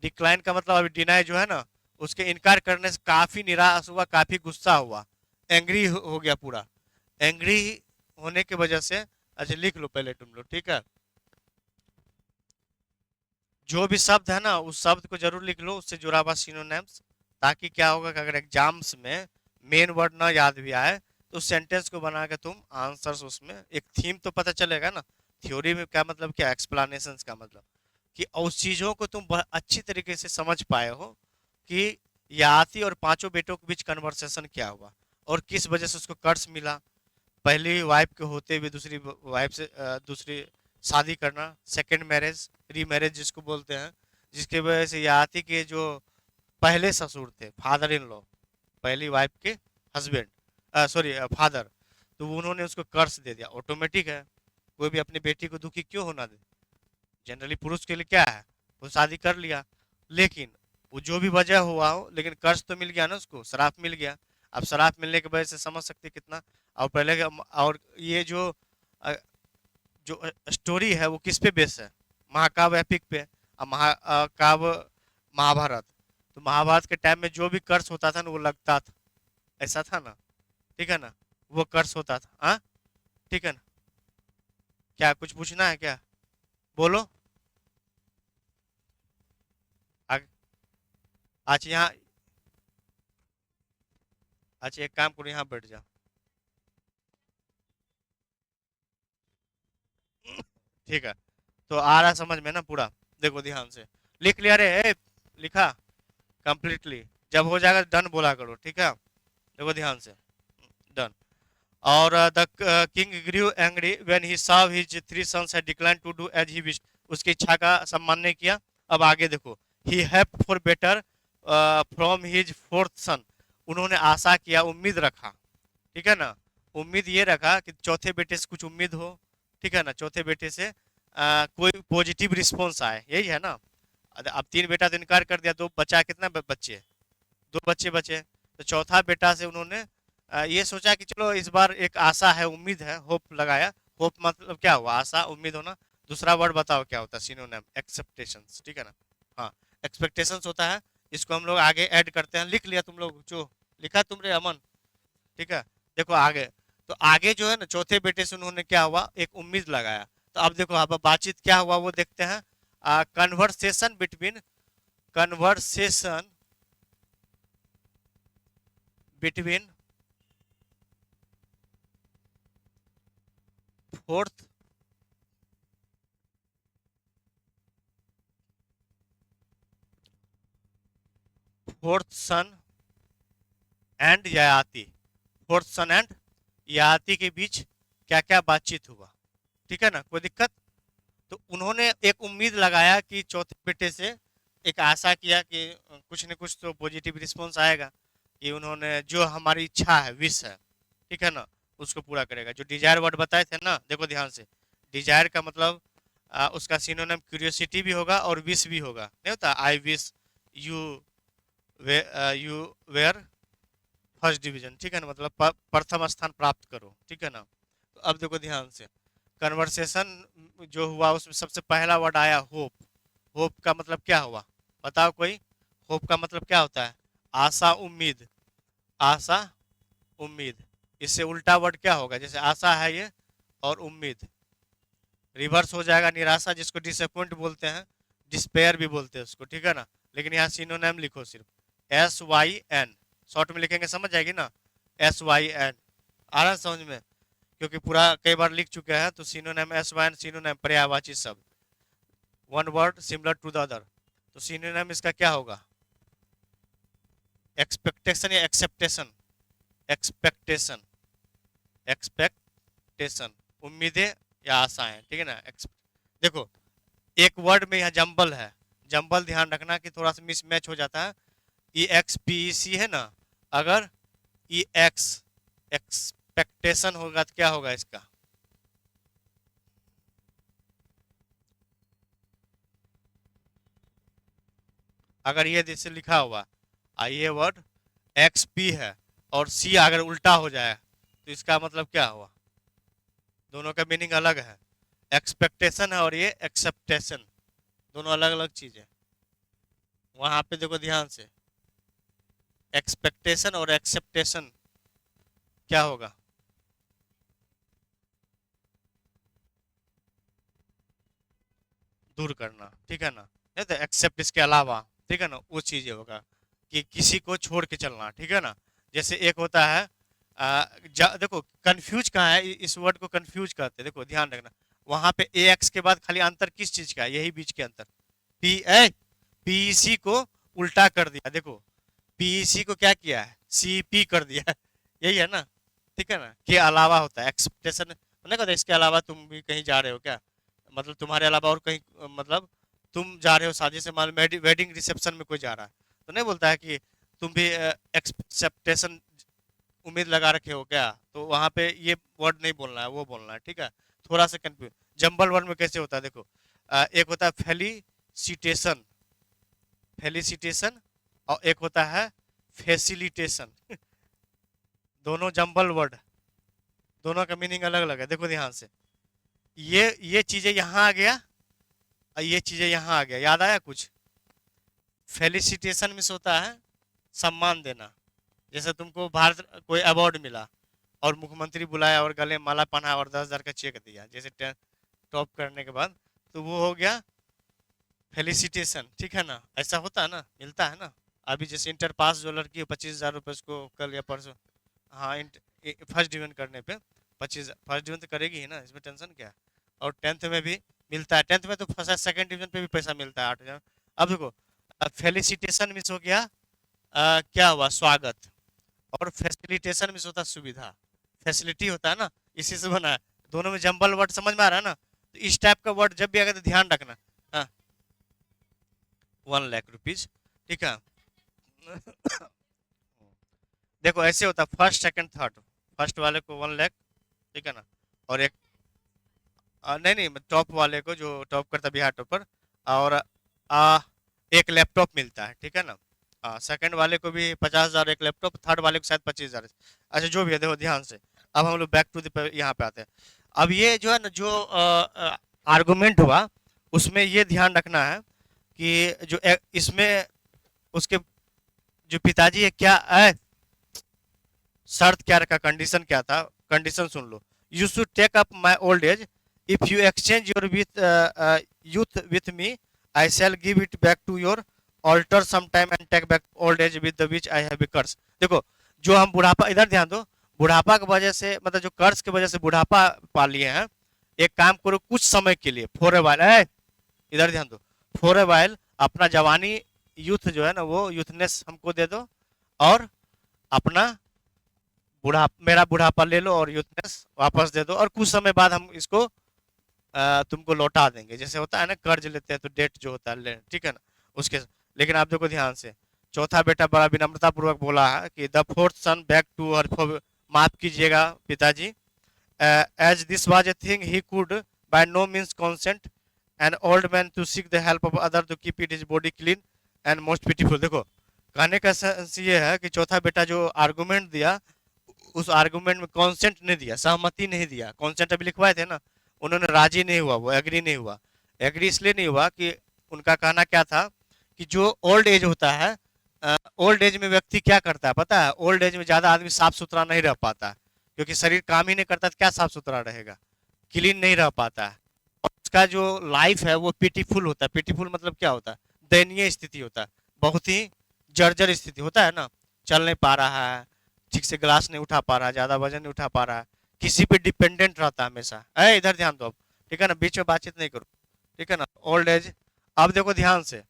डिक्लाइन का मतलब अभी डिनाई जो है ना, उसके इनकार करने से काफी निराश हुआ, काफी गुस्सा हुआ, एंग्री हो गया पूरा। एंग्री होने की वजह से, अच्छा लिख लो पहले तुम लोग, ठीक है। जो भी शब्द है ना उस शब्द को जरूर लिख लो, उससे जुड़ा हुआ सिनोनिम्स, ताकि क्या होगा कि अगर एग्जाम्स में मेन वर्ड ना याद भी आए तो उस सेंटेंस को बना के तुम आंसर्स, उसमें एक थीम तो पता चलेगा ना। थ्योरी में क्या मतलब, क्या एक्सप्लेनेशन का मतलब, कि उस चीजों को तुम अच्छी तरीके से समझ पाए हो कि याति और पांचों बेटों के बीच कन्वर्सेशन क्या हुआ और किस वजह से उसको कर्ज मिला। पहली वाइफ के होते हुए दूसरी वाइफ से दूसरी शादी करना, सेकंड मैरिज, रीमैरिज जिसको बोलते हैं, जिसकी वजह से याति के जो पहले ससुर थे, फादर इन लॉ, पहली वाइफ के हस्बैंड, सॉरी फादर, तो उन्होंने उसको कर्ज दे दिया। ऑटोमेटिक है, कोई भी अपनी बेटी को दुखी क्यों होना दे। जनरली पुरुष के लिए क्या है, वो शादी कर लिया, लेकिन वो जो भी वजह हुआ हो, लेकिन कर्ज तो मिल गया ना उसको, श्राप मिल गया। अब श्राप मिलने की वजह से समझ सकते हैं कितना। और पहले और ये अ, जो स्टोरी है वो किस पे बेस है, महाकाव्य एपिक पे। और महाकाव्य महाभारत, तो महाभारत के टाइम में जो भी कर्ज होता था ना वो लगता था, ऐसा था ना, ठीक है ना, वो कर्ज होता था। हाँ, ठीक है ना। क्या कुछ पूछना है क्या? बोलो। आगे। आज यहाँ, अच्छा एक काम करो, यहाँ बैठ जाओ। ठीक है, तो आ रहा समझ में ना पूरा? देखो ध्यान से, लिख लिया रे? लिखा कंप्लीटली? जब हो जाएगा डन बोला करो, ठीक है। देखो ध्यान से, डन। और the king grew angry when he saw his three sons had declined to do as he wished. उसकी इच्छा का सम्मान नहीं किया। अब आगे देखो, he hoped for better from his fourth son. उन्होंने आशा किया, उम्मीद रखा, ठीक है ना। उम्मीद ये रखा कि चौथे बेटे से कुछ उम्मीद हो, ठीक है ना, चौथे बेटे से कोई पॉजिटिव रिस्पॉन्स आए, यही है ना। अब तीन बेटा तो इनकार कर दिया, दो बचा, कितना बच्चे, दो बच्चे बचे। तो चौथा बेटा से उन्होंने ये सोचा कि चलो इस बार एक आशा है, उम्मीद है, होप लगाया। होप मतलब क्या हुआ, आशा उम्मीद होना। दूसरा वर्ड बताओ क्या होता है, सिनोनिम, एक्सेप्टेशंस, ठीक है ना। हाँ, एक्सपेक्टेशंस होता है, इसको हम लोग आगे ऐड करते हैं। लिख लिया तुम लोग जो लिखा तुमरे अमन, ठीक है। देखो आगे, तो आगे जो है ना, चौथे बेटे से उन्होंने क्या हुआ, एक उम्मीद लगाया। तो अब देखो, अब बातचीत क्या हुआ वो देखते हैं। Conversation between, conversation between fourth fourth son and Yayati. Fourth son and Yayati के बीच क्या क्या बातचीत हुआ, ठीक है ना, कोई दिक्कत? तो उन्होंने एक उम्मीद लगाया कि चौथे बेटे से, एक आशा किया कि कुछ न कुछ तो पॉजिटिव रिस्पॉन्स आएगा, कि उन्होंने जो हमारी इच्छा है, विश है, ठीक है ना, उसको पूरा करेगा। जो डिजायर वर्ड बताए थे ना, देखो ध्यान से, डिजायर का मतलब उसका सिनोनिम क्यूरियोसिटी भी होगा और विश भी होगा, नहीं होता, I wish you you were first division, ठीक है ना, मतलब प्रथम स्थान प्राप्त करो, ठीक है ना। तो अब देखो ध्यान से, कन्वर्सेशन जो हुआ उसमें सबसे पहला वर्ड आया होप। होप का मतलब क्या हुआ, बताओ कोई? होप का मतलब क्या होता है? आशा, उम्मीद, आशा, उम्मीद। इससे उल्टा वर्ड क्या होगा, जैसे आशा है ये और उम्मीद, रिवर्स हो जाएगा निराशा, जिसको डिसअपॉइंट बोलते हैं, डिस्पेयर भी बोलते हैं उसको, ठीक है ना। लेकिन यहाँ सिनोनिम लिखो सिर्फ, SYN, शॉर्ट में लिखेंगे समझ जाएगी ना, SYN। आ रहा है समझ में? क्योंकि पूरा कई बार लिख चुके हैं, तो सिनोनिम एस वाई सिनोनिम पर्यायवाची शब्द, one word similar to the other, तो सिनोनिम इसका क्या होगा? एक्सपेक्टेशन या एक्सेप्टेशन? एक्सपेक्टेशन, एक्सपेक्टेशन, उम्मीदें या आशाएं, ठीक है ना। देखो एक वर्ड में यहाँ जंबल है, जंबल ध्यान रखना कि थोड़ा सा मिसमैच हो जाता है। ई एक्स पी ई सी है ना, अगर ई एक्स एक्सपेक्टेशन होगा तो क्या होगा इसका? अगर ये जैसे लिखा हुआ ये वर्ड एक्स पी है और सी अगर उल्टा हो जाए तो इसका मतलब क्या हुआ? दोनों का मीनिंग अलग है। एक्सपेक्टेशन है और ये एक्सेप्टेशन, दोनों अलग अलग चीज है। वहां पे देखो ध्यान से, एक्सपेक्टेशन और एक्सेप्टेशन क्या होगा? दूर करना, ठीक है ना। नहीं तो एक्सेप्ट इसके अलावा, ठीक है ना, वो चीज होगा कि किसी को छोड़ के चलना, ठीक है ना। जैसे एक होता है देखो कंफ्यूज कहाँ है, इस वर्ड को कंफ्यूज करते हैं, देखो ध्यान रखना। वहां पे ए एक्स के बाद खाली अंतर किस चीज का है? यही बीच के अंतर। पी ए पीईसी को उल्टा कर दिया, देखो पीईसी को क्या किया है? सीपी कर दिया है। यही है ना, ठीक है ना। के अलावा होता है एक्सपेक्टेशन, नहीं कहते इसके अलावा तुम भी कहीं जा रहे हो क्या, मतलब तुम्हारे अलावा और कहीं, मतलब तुम जा रहे हो शादी से, मान वेडिंग रिसेप्शन में कोई जा रहा है, तो नहीं बोलता है कि तुम भी एक्सपेक्टेशन, उम्मीद लगा रखे हो क्या, तो वहां पे ये वर्ड नहीं बोलना है, वो बोलना है, ठीक है। थोड़ा सा कंफ्यूज। जंबल वर्ड में कैसे होता है देखो, एक होता है फेलिसिटेशन, फेलिसिटेशन, और एक होता है फैसिलिटेशन। दोनों जंबल वर्ड, दोनों का मीनिंग अलग अलग है, देखो ध्यान से। ये चीजें यहाँ आ गया और ये चीजें यहाँ आ गया, याद आया कुछ? फेलिसिटेशन मीन्स होता है सम्मान देना, जैसे तुमको भारत कोई अवार्ड मिला और मुख्यमंत्री बुलाया और गले में माला पहना और 10,000 का चेक दिया, जैसे टॉप करने के बाद, तो वो हो गया फेलिसिटेशन, ठीक है ना। ऐसा होता है ना, मिलता है ना। अभी जैसे इंटर पास जो लड़की है 25,000 रुपये उसको कल या परसों, हाँ फर्स्ट डिवीजन करने पे 25, फर्स्ट डिवीजन तो करेगी ही ना, इसमें टेंशन क्या है। और टेंथ में भी मिलता है, टेंथ में तो फर्स्ट सेकंड डिवीजन पे भी पैसा मिलता है 8,000। अब देखो फेलिसिटेशन मीन्स हो गया क्या हुआ? स्वागत। और फैसिलिटेशन मीन्स होता है सुविधा, फैसिलिटी होता है ना, इसी से बना है। दोनों में जंबल वर्ड समझ में आ रहा है ना, तो इस टाइप का वर्ड जब भी आगे तो ध्यान रखना। हाँ 1 लाख रुपीज, ठीक है। देखो ऐसे होता है फर्स्ट सेकंड थर्ड, फर्स्ट वाले को 1 लाख, ठीक है ना। और एक नहीं नहीं टॉप वाले को, जो टॉप करता है बिहार टॉपर, और एक लैपटॉप मिलता है, ठीक है ना। सेकंड वाले को भी 50,000 एक लैपटॉप, थर्ड वाले को शायद 25,000। अच्छा जो भी है देखो ध्यान से। अब हम लोग बैक टू द यहाँ पे आते हैं। अब ये जो है ना, जो आर्गुमेंट हुआ उसमें ये ध्यान रखना है कि जो इसमें उसके जो पिताजी है क्या शर्त क्या रखा, कंडीशन क्या था, कंडीशन सुन लो। You should take up my old age, if you exchange your with youth with me, I shall give it back to your after some time and take back old age with the which I have curse. देखो जो हम बुढ़ापा, इधर ध्यान दो, बुढ़ापा की वजह से, मतलब जो कर्ज की वजह से बुढ़ापा पा लिए हैं, एक काम करो कुछ समय के लिए, फॉर ए वाइल, इधर ध्यान दो, फॉर ए वाइल अपना जवानी, यूथ जो है ना, वो यूथनेस हमको दे दो, और अपना मेरा बुढ़ापा ले लो और यूथनेस वापस दे दो, और कुछ समय बाद हम इसको तुमको लौटा देंगे। जैसे होता है ना कर्ज लेते हैं तो डेट जो होता है ठीक है ना उसके। लेकिन आप देखो ध्यान से, चौथा बेटा बड़ा विनम्रता पूर्वक बोला है कि the fourth son back to her, माफ कीजिएगा पिताजी, as this was a thing he could by no means consent an old man to seek the help of other to keep it is body clean and most beautiful. देखो कहने का सेंस ये है कि चौथा बेटा जो आर्गुमेंट दिया, उस आर्गुमेंट में कॉन्सेंट नहीं दिया, सहमति नहीं दिया। कॉन्सेंट अभी लिखवाए थे ना, उन्होंने राजी नहीं हुआ, वो एग्री नहीं हुआ। एग्री इसलिए नहीं हुआ कि उनका कहना क्या था कि जो ओल्ड एज होता है, ओल्ड एज में व्यक्ति क्या करता है पता है? ओल्ड एज में ज्यादा आदमी साफ सुथरा नहीं रह पाता, क्योंकि शरीर काम ही नहीं करता तो क्या साफ सुथरा रहेगा, क्लीन नहीं रह पाता है। और उसका जो लाइफ है वो पिटीफुल होता है। पिटीफुल मतलब क्या होता है? दयनीय स्थिति होता है, बहुत ही जर्जर स्थिति होता है ना। चल नहीं पा रहा है, ठीक से ग्लास नहीं उठा पा रहा है, ज्यादा वजन नहीं उठा पा रहा है, किसी पे डिपेंडेंट रहता है हमेशा। इधर ध्यान दो अब, ठीक है ना, बीच में बातचीत नहीं करो, ठीक है ना। ओल्ड एज, अब देखो ध्यान से,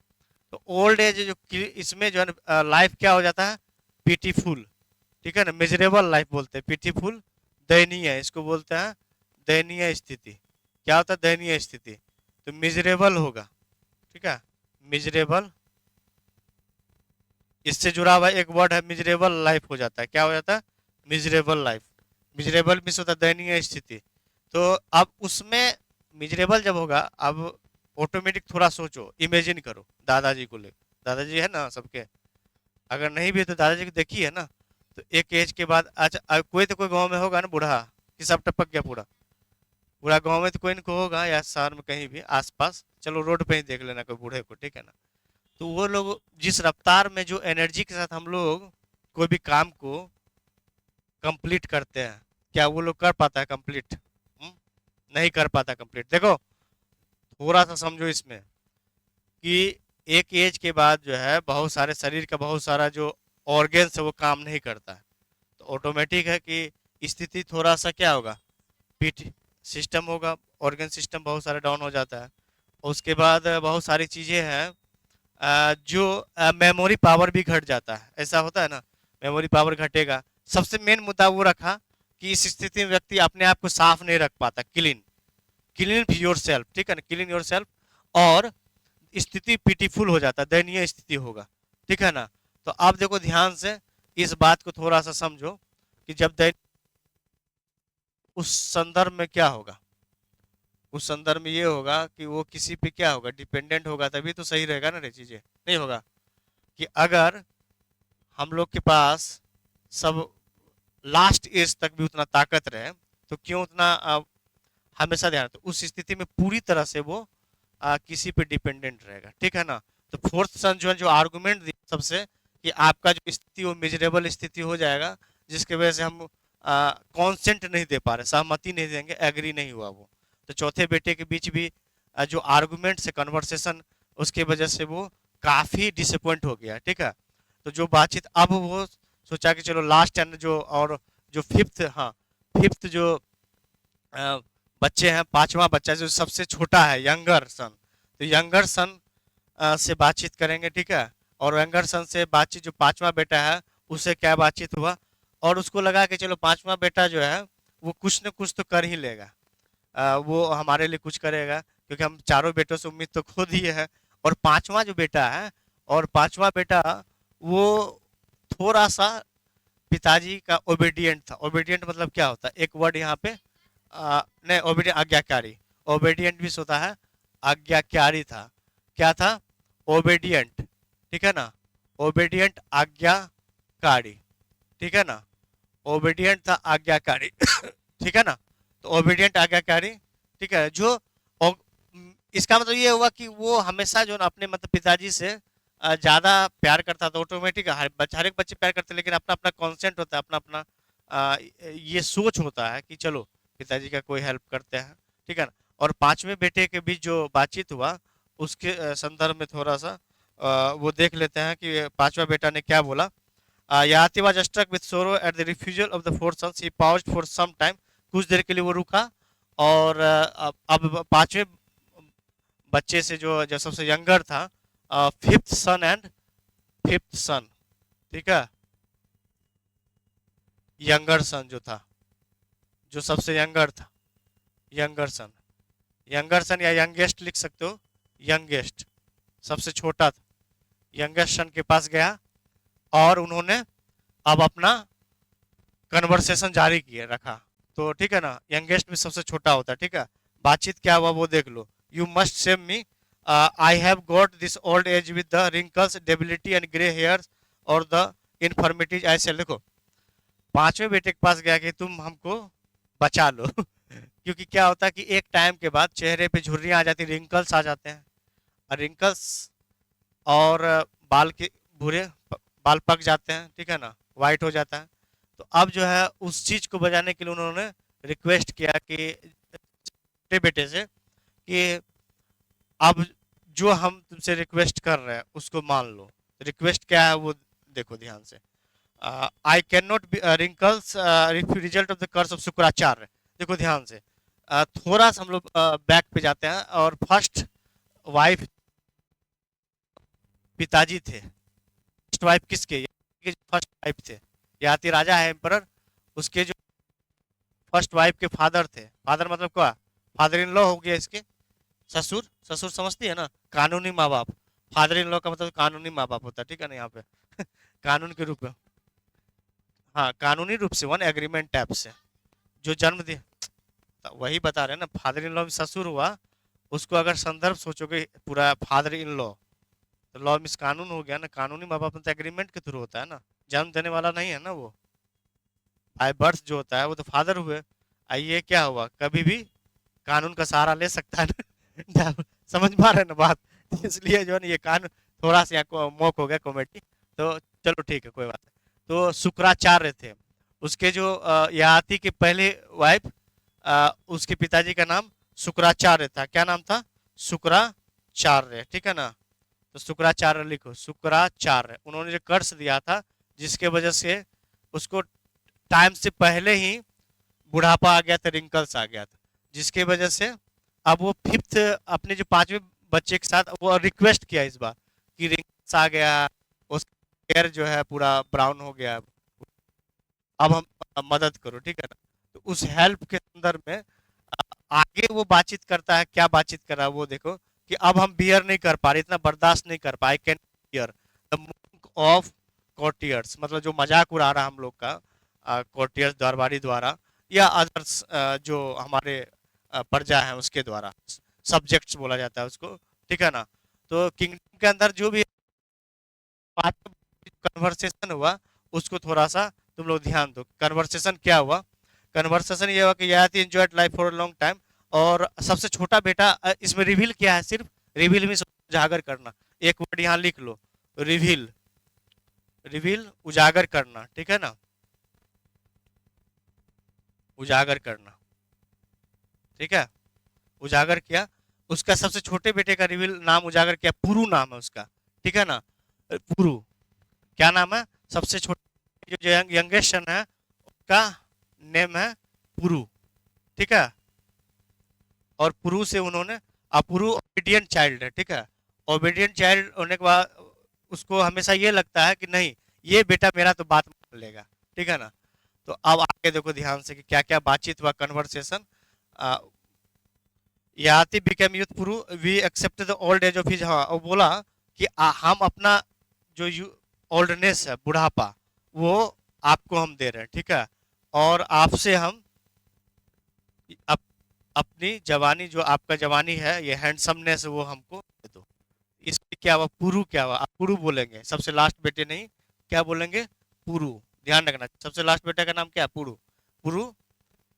तो ओल्ड एज जो इसमें जो है लाइफ क्या हो जाता है, पीटीफुल, ठीक है ना, मिजरेबल लाइफ बोलते हैं, पीटीफुल दयनीय, इसको बोलते हैं दयनीय स्थिति। क्या होता है दयनीय स्थिति, तो मिजरेबल होगा, ठीक है, मिजरेबल, इससे जुड़ा हुआ एक वर्ड है मिजरेबल लाइफ हो जाता है, क्या हो जाता है, मिजरेबल लाइफ। मिजरेबल मीन्स होता है दयनीय स्थिति। तो अब उसमें मिजरेबल जब होगा, अब ऑटोमेटिक थोड़ा सोचो, इमेजिन करो दादाजी को ले, दादाजी है ना सबके, अगर नहीं भी है तो दादाजी को देखी है ना, तो एक एज के बाद, अच्छा कोई तो कोई गांव में होगा ना बूढ़ा कि सब टपक गया पूरा, पूरा गांव में तो कोई इनको होगा, या शहर में कहीं भी आसपास, चलो रोड पे ही देख लेना कोई बूढ़े को, ठीक है ना। तो वो लोग जिस रफ्तार में, जो एनर्जी के साथ हम लोग कोई भी काम को कंप्लीट करते हैं, क्या वो लोग कर पाता है कंप्लीट, नहीं कर पाता कंप्लीट। देखो थोड़ा सा समझो इसमें, कि एक एज के बाद जो है बहुत सारे शरीर का बहुत सारा जो ऑर्गेन्स है वो काम नहीं करता है, तो ऑटोमेटिक है कि स्थिति थोड़ा सा क्या होगा, पीठ सिस्टम होगा, ऑर्गन सिस्टम बहुत सारा डाउन हो जाता है। उसके बाद बहुत सारी चीज़ें हैं, जो मेमोरी पावर भी घट जाता है, ऐसा होता है ना, मेमोरी पावर घटेगा। सबसे मेन मुद्दा वो रखा कि इस स्थिति में व्यक्ति अपने आप को साफ नहीं रख पाता, क्लीन, क्लीन योर सेल्फ, ठीक है ना, क्लीन योर सेल्फ, और स्थिति पिटीफुल हो जाता है, दयनीय स्थिति होगा, ठीक है ना। तो आप देखो ध्यान से इस बात को थोड़ा सा समझो, कि जब उस संदर्भ में क्या होगा, उस संदर्भ में ये होगा कि वो किसी पे क्या होगा, डिपेंडेंट होगा, तभी तो सही रहेगा ना रे चीजें, नहीं होगा कि अगर हम लोग के पास सब लास्ट एज तक भी उतना ताकत रहे, तो क्यों उतना हमेशा ध्यान, तो उस स्थिति में पूरी तरह से वो किसी पे डिपेंडेंट रहेगा, ठीक है ना। तो फोर्थ सन जो आर्गुमेंट दिया सबसे, कि आपका जो स्थिति वो मिजरेबल स्थिति हो जाएगा, जिसके वजह से हम कॉन्सेंट नहीं दे पा रहे, सहमति नहीं देंगे, एग्री नहीं हुआ वो। तो चौथे बेटे के बीच भी जो आर्गुमेंट से कन्वर्सेशन, उसके वजह से वो काफी डिसअपॉइंट हो गया, ठीक है। तो जो बातचीत, अब वो सोचा कि चलो लास्ट एंड जो, और जो फिफ्थ, हाँ फिफ्थ जो बच्चे हैं, पांचवा बच्चा जो सबसे छोटा है, यंगर सन, तो यंगर सन से बातचीत करेंगे, ठीक है। और यंगर सन से बातचीत, जो पांचवा बेटा है उससे क्या बातचीत हुआ, और उसको लगा कि चलो पांचवा बेटा जो है वो कुछ न कुछ तो कर ही लेगा, वो हमारे लिए कुछ करेगा, क्योंकि हम चारों बेटों से उम्मीद तो खो दी है। और पांचवा जो बेटा है, और पांचवा बेटा वो थोड़ा सा पिताजी का ओबीडियंट था। ओबीडियंट मतलब क्या होता है, एक वर्ड यहाँ पे नहीं, ओबीडियंट आज्ञाकारी, ओबीडियंट भी होता है, आज्ञाकारी था, क्या था, ओबीडियंट, ठीक है ना, ओबीडियंट आज्ञाकारी, ठीक है ना, ओबीडियंट था आज्ञाकारी ठीक है ना, तो ओबीडियंट आज्ञाकारी, ठीक है। जो इसका मतलब ये हुआ कि वो हमेशा जो ना अपने मतलब पिताजी से ज्यादा प्यार करता था, ऑटोमेटिक हर एक बच्चे प्यार करते, लेकिन अपना अपना कॉन्सेंट होता है, अपना अपना ये सोच होता है कि चलो पिताजी का कोई हेल्प करते हैं, ठीक है ना। और पांचवें बेटे के बीच जो बातचीत हुआ, उसके संदर्भ में थोड़ा सा वो देख लेते हैं कि पांचवा बेटा ने क्या बोला। Yayati was struck with sorrow at the refusal of the fourth son, he paused for some time, कुछ देर के लिए वो रुका, और अब पांचवें बच्चे से जो सबसे यंगर था, फिफ्थ सन एंड फिफ्थ सन, ठीक है, यंगर सन जो था, जो सबसे यंगर था, यंगर सन, यंगर सन या यंगेस्ट लिख सकते हो, यंगेस्ट, सबसे छोटा था, यंगेस्ट सन के पास गया, और उन्होंने अब अपना कन्वर्सेशन जारी किया रखा, तो ठीक है ना, यंगेस्ट में सबसे छोटा होता है, ठीक है। बातचीत क्या हुआ वो देख लो। You must save me, I have got this old age with the wrinkles, debility and grey hairs और द इन्फॉर्मिटीज, ऐसे देखो पांचवें बेटे के पास गया कि तुम हमको बचा लो क्योंकि क्या होता है कि एक टाइम के बाद चेहरे पे झुर्रियां आ जाती, रिंकल्स आ जाते हैं, और रिंकल्स और बाल के भूरे बाल पक जाते हैं, ठीक है ना, वाइट हो जाता है। तो अब जो है उस चीज को बजाने के लिए उन्होंने रिक्वेस्ट किया कि छोटे बेटे से, कि अब जो हम तुमसे रिक्वेस्ट कर रहे हैं उसको मान लो। रिक्वेस्ट क्या है वो देखो ध्यान से। I can not wrinkles result of the curse of Shukracharya. देखो ध्यान से, थोड़ा सा हम लोग बैक पे जाते हैं, और फर्स्ट वाइफ पिताजी थे। फर्स्ट वाइफ किसके? फर्स्ट वाइफ थे याति राजा है एम्परर, उसके जो फर्स्ट वाइफ के फादर थे। फादर मतलब क्या? फादर इन लॉ हो गया इसके, ससुर। ससुर समझती है ना, कानूनी माँ बाप। फादर इन लॉ का मतलब कानूनी माँ बाप होता है, ठीक है ना, यहाँ पे कानून के रूप में। हाँ, कानूनी रूप से, वन एग्रीमेंट टाइप से जो जन्म दे, तो वही बता रहे हैं ना, फादर इन लॉ में ससुर हुआ। उसको अगर संदर्भ सोचोगे पूरा, फादर इन लॉ, तो लॉ मीन्स कानून हो गया ना। कानूनी माँ बाप तो एग्रीमेंट के थ्रू होता है ना, जन्म देने वाला नहीं है ना वो। बाय बर्थ जो होता है वो तो फादर हुए। ये क्या हुआ, कभी भी कानून का सहारा ले सकता है ना समझ पा रहे हैं ना बात? इसलिए जो है ना, ये कानून थोड़ा सा यहाँ मोक हो गया कॉमेडी। तो चलो ठीक है, कोई बात नहीं। तो शुक्राचार्य थे उसके जो ययाति के पहले वाइफ, उसके पिताजी का नाम शुक्राचार्य था। क्या नाम था? शुक्राचार्य, ठीक है ना। तो शुक्राचार्य लिखो, शुक्राचार्य। उन्होंने जो कर्ज दिया था, जिसके वजह से उसको टाइम से पहले ही बुढ़ापा आ गया था, रिंकल्स आ गया था, जिसके वजह से अब वो फिफ्थ अपने जो पांचवें बच्चे के साथ वो रिक्वेस्ट किया इस बार कि रिंकल्स आ गया, उसका हेयर जो है पूरा ब्राउन हो गया, अब हम मदद करो, ठीक है ना। तो उस हेल्प के संदर्भ में आगे वो बातचीत करता है। क्या बातचीत कर रहा है वो देखो, कि अब हम बियर नहीं कर पा रहे, इतना बर्दाश्त नहीं कर पाए, can bear the monk of courtiers, मतलब जो मजाक उड़ा रहा हम लोग का, कोर्टियर्स दरबारी द्वारा, या अदर्स जो हमारे प्रजा है उसके द्वारा, सब्जेक्ट्स बोला जाता है उसको, ठीक है ना। तो किंगडम के अंदर जो भी कन्वर्सेशन हुआ, उसको थोड़ा सा तुम लोग ध्यान दो। कन्वर्सेशन क्या हुआ? कन्वर्सेशन ये हुआ कि Yayati enjoyed life for a long time, और सबसे छोटा बेटा, इसमें रिवील क्या है? सिर्फ रिवील में उजागर करना। एक वर्ड यहाँ लिख लो, रिवील। रिवील उजागर करना, ठीक है ना, उजागर करना, ठीक है। उजागर किया, उसका सबसे छोटे बेटे का रिवील नाम उजागर किया, पुरु नाम है उसका, ठीक है ना। पुरु, क्या नाम है? सबसे छोटे जो यंगेस्ट सन है उसका नेम है पुरु, ठीक है। और पुरु से उन्होंने, अपुरु ओबीडियंट चाइल्ड है, ठीक है। ओबीडियंट चाइल्ड होने के बाद उसको हमेशा ये लगता है कि नहीं, ये बेटा मेरा तो बात मान लेगा, ठीक है ना। तो अब आगे देखो ध्यान से कि क्या क्या बातचीत हुआ, conversation. Yayati became youth Puru we accept the old age of his, हाँ, और बोला कि हम अपना जो ओल्डनेस है, बुढ़ापा, वो आपको हम दे रहे हैं, ठीक है। और आपसे हम अप, अपनी जवानी, जो आपका जवानी है, ये हैंडसमनेस, वो हमको दे दो। इसमें क्या हुआ? पुरु क्या हुआ? आप पुरु बोलेंगे, सबसे लास्ट बेटे नहीं, क्या बोलेंगे? पुरु। ध्यान रखना, सबसे लास्ट बेटे का नाम क्या है? पुरु। पुरु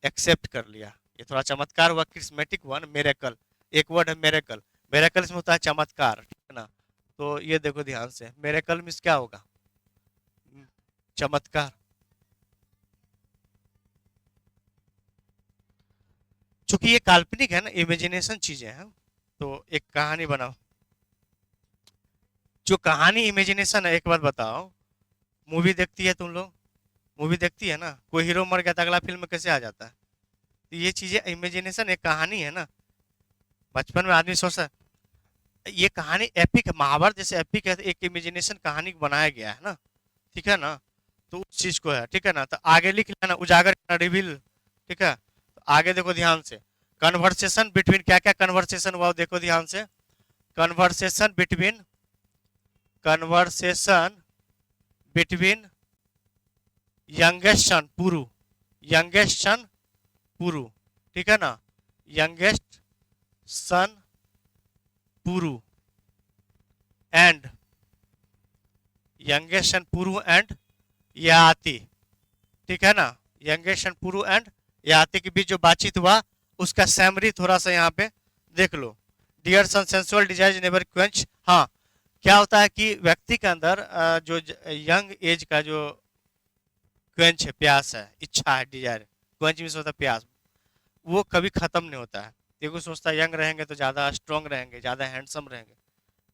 एक्सेप्ट कर लिया। ये थोड़ा चमत्कार हुआ, क्रिस्मेटिक हुआ ना, मेरेकल। एक वर्ड है मेरेकल। मेरेकल इसमें होता है चमत्कार, ठीक है ना। तो ये देखो ध्यान से, मेरेकल मीन्स क्या होगा? चमत्कार। चूंकि ये काल्पनिक है ना, इमेजिनेशन चीजें हैं, तो एक कहानी बनाओ। जो कहानी इमेजिनेशन है, एक बात बताओ, मूवी देखती है तुम लोग? मूवी देखती है ना, कोई हीरो मर गया तो अगला फिल्म में कैसे आ जाता है? तो ये चीजें इमेजिनेशन, एक कहानी है ना। बचपन में आदमी सोचता है ये कहानी एपिक है, महाभारत जैसे एपिक है, तो एक इमेजिनेशन कहानी को बनाया गया है ना, ठीक है ना। तो उस चीज को है, ठीक है ना। तो आगे लिख लेना, उजागर करना, रिवील, ठीक है। तो आगे देखो ध्यान से, कन्वर्सेशन बिटवीन, क्या क्या कन्वर्सेशन हुआ देखो ध्यान से। Conversation between, conversation between youngest son Puru, youngest son Puru, ठीक है ना, youngest son Puru and, youngest son Puru and Yayati, ठीक है ना। यंगेस्ट सन पुरु एंड याति के बीच जो बातचीत हुआ, उसका सैमरी थोड़ा सा यहाँ पे देख लो। Dear son, sensual desire never quench. हाँ, क्या होता है कि व्यक्ति के अंदर जो यंग एज का जो क्वेंच है, प्यास है, इच्छा है, डिजायर, क्वेंच मीन्स होता है प्यास, वो कभी खत्म नहीं होता है। देखो सोचता है यंग रहेंगे तो ज्यादा स्ट्रांग रहेंगे, ज्यादा हैंडसम रहेंगे,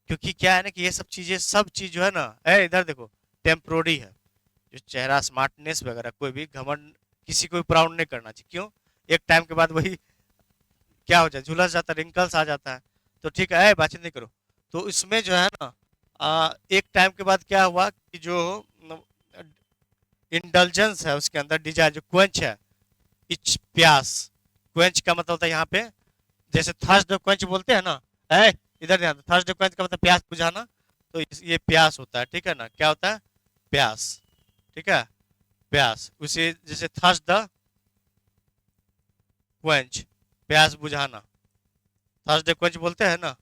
क्योंकि क्या है ना कि ये सब चीजें, सब चीज जो है ना, इधर देखो, टेम्प्रोरी है। जो चेहरा स्मार्टनेस वगैरह, कोई भी घमंड किसी को भी प्राउड नहीं करना चाहिए। क्यों? एक टाइम के बाद वही क्या हो जाए, झुलस जाता है, रिंकल्स आ जाता है। तो ठीक है, बातचीत नहीं करो। तो इसमें जो है ना, एक टाइम के बाद क्या हुआ कि जो इंडल्जेंस है उसके अंदर, डिजायर जो क्वेंच है, इच प्यास, क्वेंच का मतलब होता है यहाँ पे, जैसे थर्स्ट क्वेंच बोलते हैं ना, है इधर ध्यान दो, थर्स्ट क्वेंच का मतलब प्यास बुझाना। तो ये प्यास होता है, ठीक है ना, क्या होता है? प्यास, ठीक है, प्यास। उसे जैसे थर्स्ट द क्वेंच, प्यास बुझाना, थर्स्ट द क्वेंच बोलते हैं ना,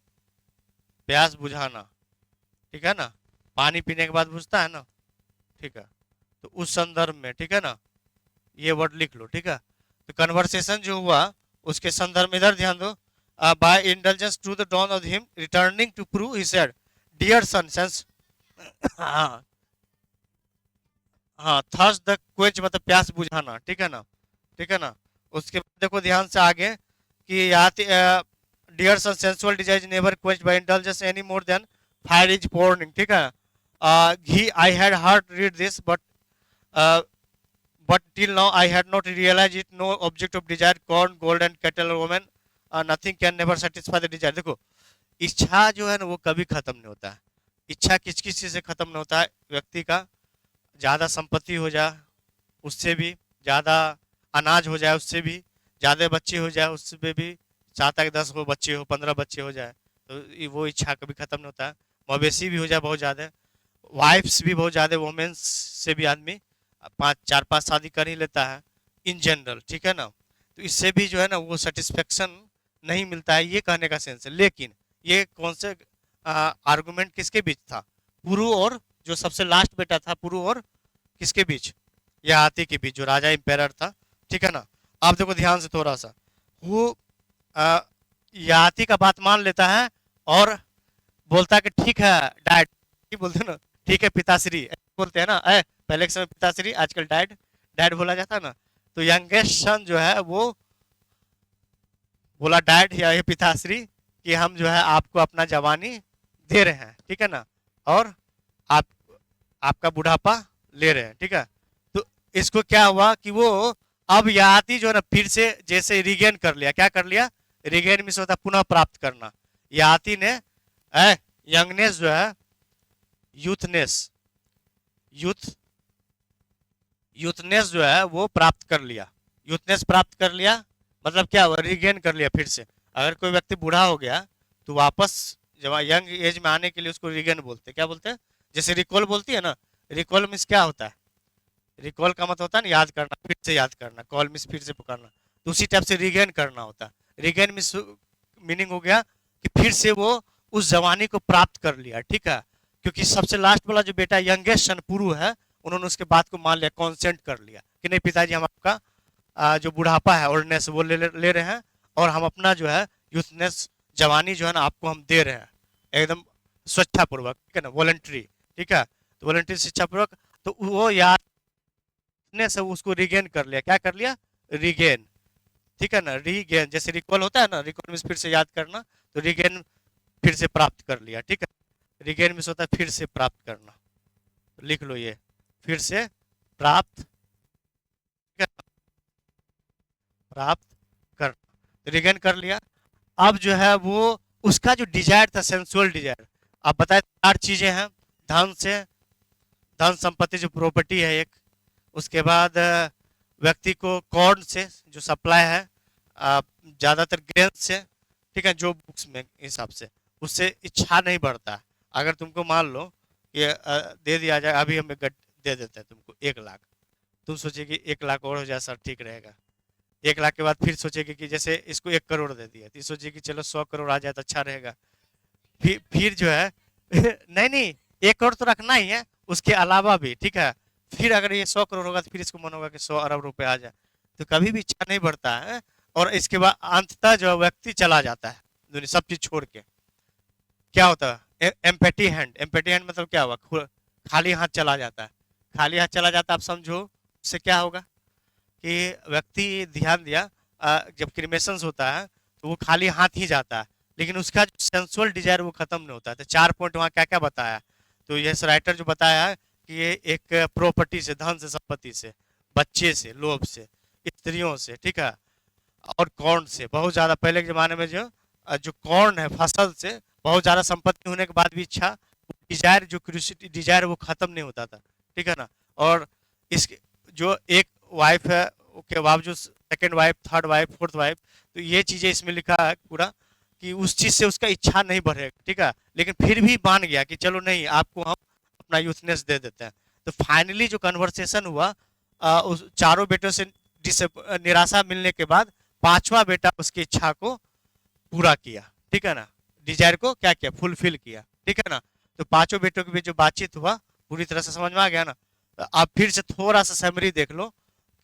प्यास बुझाना, ठीक है ना, पानी पीने के बाद बुझता है ना, ठीक है। तो उस संदर्भ में, ठीक है ना, ये वर्ड लिख लो, ठीक है। तो कन्वर्सेशन जो हुआ उसके संदर्भ में इधर ध्यान दो। By intelligence to the dawn of him returning to prove he said, dear son, sense, हाँ, हाँ, थर्स्ट द क्वेंच मतलब प्यास बुझाना, ठीक है ना, ठीक है ना। उसके बाद देखो ध्यान से आगे कि यहाँ dear son, sensual desire never quench by intelligence any more than fire is burning, ठीक है। He I had heard read this but till now I had not realized it. No object of desire, corn, gold and cattle or woman, nothing can never satisfy the desire. देखो, इच्छा जो है ना वो कभी खत्म नहीं होता है। इच्छा किस किस चीज से खत्म नहीं होता है? व्यक्ति का ज्यादा संपत्ति हो जाए उससे भी, ज्यादा अनाज हो जाए उससे भी, ज्यादा बच्चे हो जाए उससे भी, 7 10 हो बच्चे हो, 15 बच्चे हो जाए, तो वो इच्छा कभी खत्म नहीं होता है। मवेशी भी हो जाए बहुत ज्यादा, वाइफ्स भी बहुत ज्यादा, वोमेन्स से भी आदमी 5 4 5 शादी कर ही लेता है इन जनरल, ठीक है ना। तो इससे भी जो है ना वो सेटिस्फेक्शन नहीं मिलता है, ये कहने का सेंस है। लेकिन ये कौन से आर्गुमेंट किसके बीच था? पुरु और जो सबसे लास्ट बेटा था, पुरु और किसके बीच? यह हाथी के बीच, जो राजा इंपेरर था, ठीक है ना। आप देखो ध्यान से थोड़ा सा, वो आ, याति का बात मान लेता है और बोलता है कि ठीक है डैड, ठीक बोलते हैं ना, ठीक है पिताश्री, ऐसे बोलते हैं ना, पहले के समय पिताश्री, आजकल डैड, डैड बोला जाता है ना। तो यंगेस्ट सन जो है वो बोला डैड या ये पिताश्री कि हम जो है आपको अपना जवानी दे रहे हैं, ठीक है ना, और आप आपका बुढ़ापा ले रहे हैं, ठीक है। तो इसको क्या हुआ कि वो अब याति जो है ना फिर से जैसे रिगेन कर लिया, क्या कर लिया? रिगेन मीन्स होता है पुनः प्राप्त करना। याति ने यंगनेस जो है, यूथनेस, यूथ यूथनेस जो है वो प्राप्त कर लिया। यूथनेस प्राप्त कर लिया मतलब क्या हुआ? रिगेन कर लिया फिर से। अगर कोई व्यक्ति बूढ़ा हो गया तो वापस जब यंग एज में आने के लिए उसको रिगेन बोलते हैं। क्या बोलते हैं? जैसे रिकॉल बोलती है ना, रिकॉल मीन्स क्या होता है? रिकॉल का मतलब होता है ना याद करना, फिर से याद करना, कॉल मीन्स फिर से पुकारना। तो उसी टाइप से रिगेन करना होता है। रिगेन मीन्स मीनिंग हो गया कि फिर से वो उस जवानी को प्राप्त कर लिया, ठीक है। क्योंकि सबसे लास्ट वाला जो बेटा यंगेस्ट सन पुरु है, उन्होंने उसके बात को मान लिया, कॉन्सेंट कर लिया कि नहीं पिताजी, हम आपका जो बुढ़ापा है, ओल्डनेस, वो ले रहे हैं, और हम अपना जो है यूथनेस, जवानी जो है ना आपको हम दे रहे हैं एकदम स्वेच्छापूर्वक, ठीक है ना, वॉलंटरी, ठीक है। तो वॉलंटरी शिक्षापूर्वक, तो वो याद ने से उसको रिगेन कर लिया। क्या कर लिया? रिगेन, ठीक है ना, रिगेन, जैसे रिकॉल होता है ना, रिकॉल मीन्स फिर से याद करना, तो रिगेन फिर से प्राप्त कर लिया, ठीक है। रिगेन मीन्स होता है फिर से प्राप्त करना, तो लिख लो ये, फिर से प्राप्त, ठीक है, प्राप्त करना, रिगेन कर लिया। अब जो है वो उसका जो डिजायर था, सेंसुअल डिजायर, आप बताए 4 चीजें हैं। धन से, धन संपत्ति जो प्रॉपर्टी है एक, उसके बाद व्यक्ति को कॉर्न से जो सप्लाई है, ज्यादातर ग्रेन से, ठीक है, जो बुक्स में हिसाब से, उससे इच्छा नहीं बढ़ता है। अगर तुमको मान लो कि दे दिया जाए, अभी हमें दे देते हैं तुमको 1 लाख, तुम सोचेगी 1 लाख और हो जाए सर ठीक रहेगा। 1 लाख के बाद फिर सोचेगी कि जैसे इसको 1 करोड़ दे दिया, तो सोचेगी चलो 100 करोड़ आ जाए तो अच्छा रहेगा। फिर जो है नहीं नहीं, 1 करोड़ तो रखना ही है, उसके अलावा भी, ठीक है। फिर अगर ये 100 करोड़ होगा तो फिर इसको मन होगा कि 100 अरब रुपए आ जाए। तो कभी भी इच्छा नहीं बढ़ता है, और इसके बाद अंततः जो व्यक्ति चला जाता है दुनिया सब चीज छोड़ के। क्या होता है? एम्पेटी हैंड, एम्पेटी हैंड मतलब क्या हुआ? खाली हाथ चला जाता है। खाली हाथ चला जाता है, आप समझो उससे क्या होगा कि व्यक्ति ध्यान दिया, जब क्रिमेशंस होता है तो वो खाली हाथ ही जाता है, लेकिन उसका जो सेंसुअल डिजायर वो खत्म नहीं होता है। तो 4 पॉइंट वहाँ क्या क्या बताया, तो यस राइटर जो बताया है कि ये एक प्रॉपर्टी से, धन से, संपत्ति से, बच्चे से, लोभ से, स्त्रियों से, ठीक है, और कॉर्न से, बहुत ज्यादा पहले के जमाने में जो कॉर्न है, फसल से बहुत ज्यादा संपत्ति होने के बाद भी इच्छा, डिजायर, जो क्यूरियोसिटी, डिजायर, वो खत्म नहीं होता था, ठीक है ना। और इस जो एक वाइफ है के बावजूद second wife, third wife, fourth wife, तो ये चीजें इसमें लिखा है पूरा कि उस चीज से उसका इच्छा नहीं बढ़ेगा, ठीक है, लेकिन फिर भी मान गया कि चलो नहीं, आपको हम अपना यूथनेस दे देते हैं। तो फाइनली जो कन्वर्सेशन हुआ, उस चारों बेटों से निराशा मिलने के बाद पांचवा बेटा उसकी इच्छा को पूरा किया, ठीक है ना, डिजायर को क्या किया, फुलफिल किया, ठीक है ना। तो पांचों बेटों के बीच जो बातचीत हुआ पूरी तरह से समझ में आ गया ना। तो आप फिर से थोड़ा सा समरी देख लो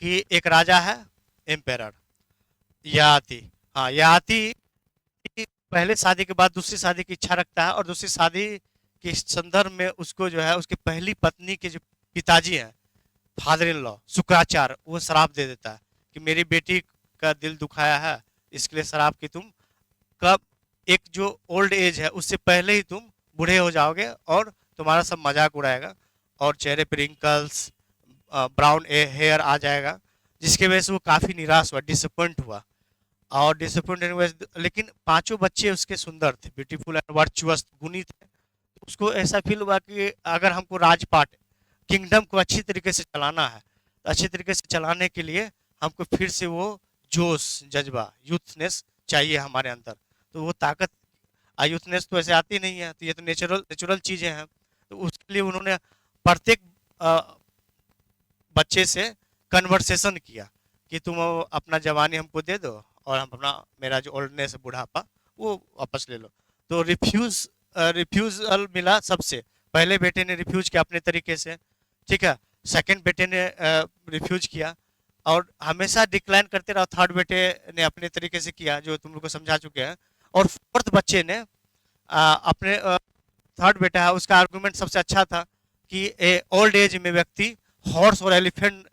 कि एक राजा है, एम्पेरर, याति। हाँ, याति पहले शादी के बाद दूसरी शादी की इच्छा रखता है, और दूसरी शादी के संदर्भ में उसको जो है उसकी पहली पत्नी के जो पिताजी हैं, फादर इन लॉ शुक्राचार्य, वो श्राप दे देता है कि मेरी बेटी का दिल दुखाया है, इसके लिए श्राप कि तुम कब एक जो ओल्ड एज है उससे पहले ही तुम बूढ़े हो जाओगे और तुम्हारा सब मजाक उड़ाएगा और चेहरे पे रिंकल्स, ब्राउन हेयर आ जाएगा, जिसकी वजह से वो काफी निराश हुआ, डिसअपॉइंट हुआ। और डिसअपॉइंटेड, लेकिन पांचों बच्चे उसके सुंदर थे, ब्यूटीफुल एंड वर्चुअस, गुणी थे। तो उसको ऐसा फील हुआ कि अगर हमको राजपाट, किंगडम को अच्छी तरीके से चलाना है, तो अच्छी तरीके से चलाने के लिए हमको फिर से वो जोश, जज्बा, यूथनेस चाहिए हमारे अंदर। तो वो ताकत, यूथनेस तो ऐसे आती नहीं है, तो ये तो नेचुरल नेचुरल चीजें हैं। तो उसके लिए उन्होंने प्रत्येक बच्चे से कन्वर्सेशन किया कि तुम अपना जवानी हमको दे दो और हम अपना, मेरा जो ओल्डनेस है, बुढ़ापा, वो वापस ले लो। तो रिफ्यूजल मिला सबसे। पहले बेटे ने रिफ्यूज किया अपने तरीके से, ठीक है, सेकंड बेटे ने रिफ्यूज किया और हमेशा डिक्लाइन करते रहा, थर्ड बेटे ने अपने तरीके से किया जो तुम लोग को समझा चुके हैं, और फोर्थ बच्चे ने अपने, थर्ड बेटा है उसका आर्गुमेंट सबसे अच्छा था कि ओल्ड एज में व्यक्ति हॉर्स और एलिफेंट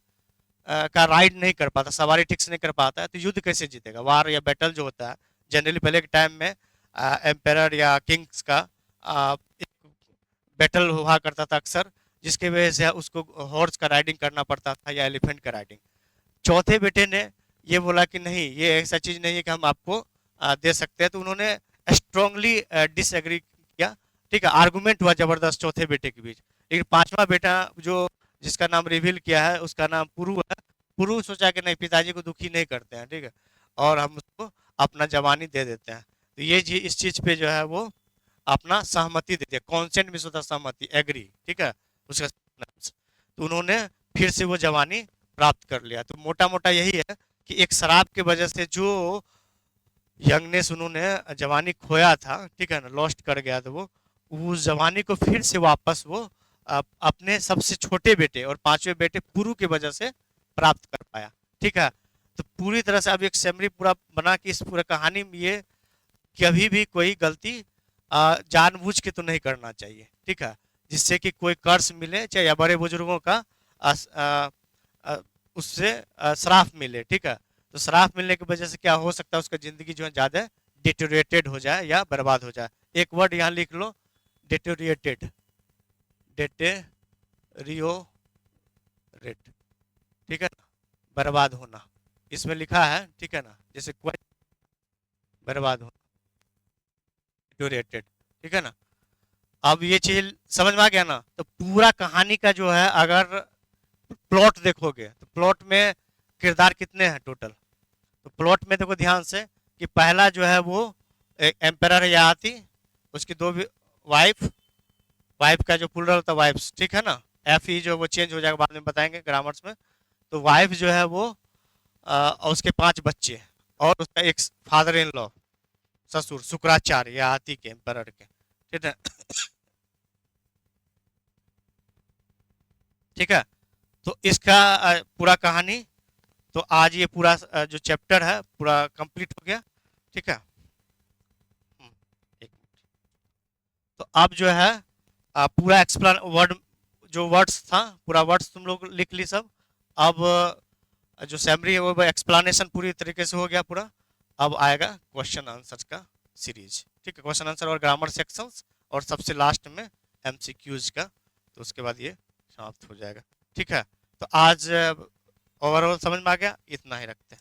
का राइड नहीं कर पाता, सवारी ठीक से नहीं कर पाता है, तो युद्ध कैसे जीतेगा, वार या बैटल जो होता है जनरली पहले के टाइम में एम्पेरर या किंग्स का एक बैटल हुआ करता था अक्सर, जिसके वजह से उसको हॉर्स का राइडिंग करना पड़ता था या एलिफेंट का राइडिंग। चौथे बेटे ने ये बोला कि नहीं, ये ऐसा चीज नहीं है कि हम आपको दे सकते हैं, तो उन्होंने स्ट्रांगली डिसएग्री किया, ठीक है, आर्गुमेंट हुआ जबरदस्त चौथे बेटे के बीच। लेकिन पांचवा बेटा जो जिसका नाम रिवील किया है उसका नाम पुरु है, पुरु सोचा कि नहीं, पिताजी को दुखी नहीं करते हैं, ठीक है, और हम उसको अपना जवानी दे देते हैं। तो ये जी इस चीज पे जो है वो अपना सहमति दे दिया, कॉन्सेंट मिस होता, सहमति, एग्री, ठीक है, उसका। तो उन्होंने फिर से वो जवानी प्राप्त कर लिया। तो मोटा मोटा यही है कि एक शराब की वजह से जो यंगनेस उन्होंने जवानी खोया था, ठीक है ना, लॉस्ट कर गया था, वो उस जवानी को फिर से वापस वो अपने सबसे छोटे बेटे और पांचवें बेटे पुरु की वजह से प्राप्त कर पाया, ठीक है। तो पूरी तरह से अब एक समरी पूरा बना कि इस पूरा कहानी में ये कभी भी कोई गलती जानबूझ के तो नहीं करना चाहिए, ठीक है, जिससे कि कोई कर्ज मिले, चाहे या बड़े बुजुर्गों का उससे श्राप मिले, ठीक है। तो श्राप मिलने की वजह से क्या हो सकता है, उसका जिंदगी जो है ज्यादा डिटोरिएटेड हो जाए या बर्बाद हो जाए। एक वर्ड यहाँ लिख लो, डिटोरिएटेड, डेटेरियोरेट, ठीक है ना, बर्बाद होना इसमें लिखा है, ठीक है ना, जैसे कोई बर्बाद होना, डिटोरिएटेड, ठीक है ना। अब ये चीज समझ में आ गया ना। तो पूरा कहानी का जो है अगर प्लॉट देखोगे तो प्लॉट में किरदार कितने हैं टोटल, तो प्लॉट में देखो ध्यान से कि पहला जो है वो एम्पेरर याति, उसकी दो वाइफ, वाइफ का जो प्लूरल होता है वाइफ्स, ठीक है ना, एफ ई जो वो चेंज हो जाएगा बाद में बताएंगे ग्रामर्स में। तो वाइफ जो है वो और उसके पांच बच्चे और उसका एक फादर इन लॉ, ससुर शुक्राचार्य या हाथी के, एम्पेरर के, ठीक है, ठीक है। तो इसका पूरा कहानी, तो आज ये पूरा जो चैप्टर है पूरा कंप्लीट हो गया, ठीक है। एक मिनट। तो अब जो है पूरा एक्सप्लेन वर्ड, जो वर्ड्स था पूरा वर्ड्स तुम लोग लिख ली सब। अब जो सैमरी है वो एक्सप्लेनेशन पूरी तरीके से हो गया पूरा। अब आएगा क्वेश्चन आंसर का सीरीज, ठीक है, क्वेश्चन आंसर और ग्रामर सेक्शंस, और सबसे लास्ट में एमसीक्यूज का। तो उसके बाद ये समाप्त हो जाएगा। ठीक है, तो आज ओवरऑल समझ में आ गया, इतना ही रखते हैं।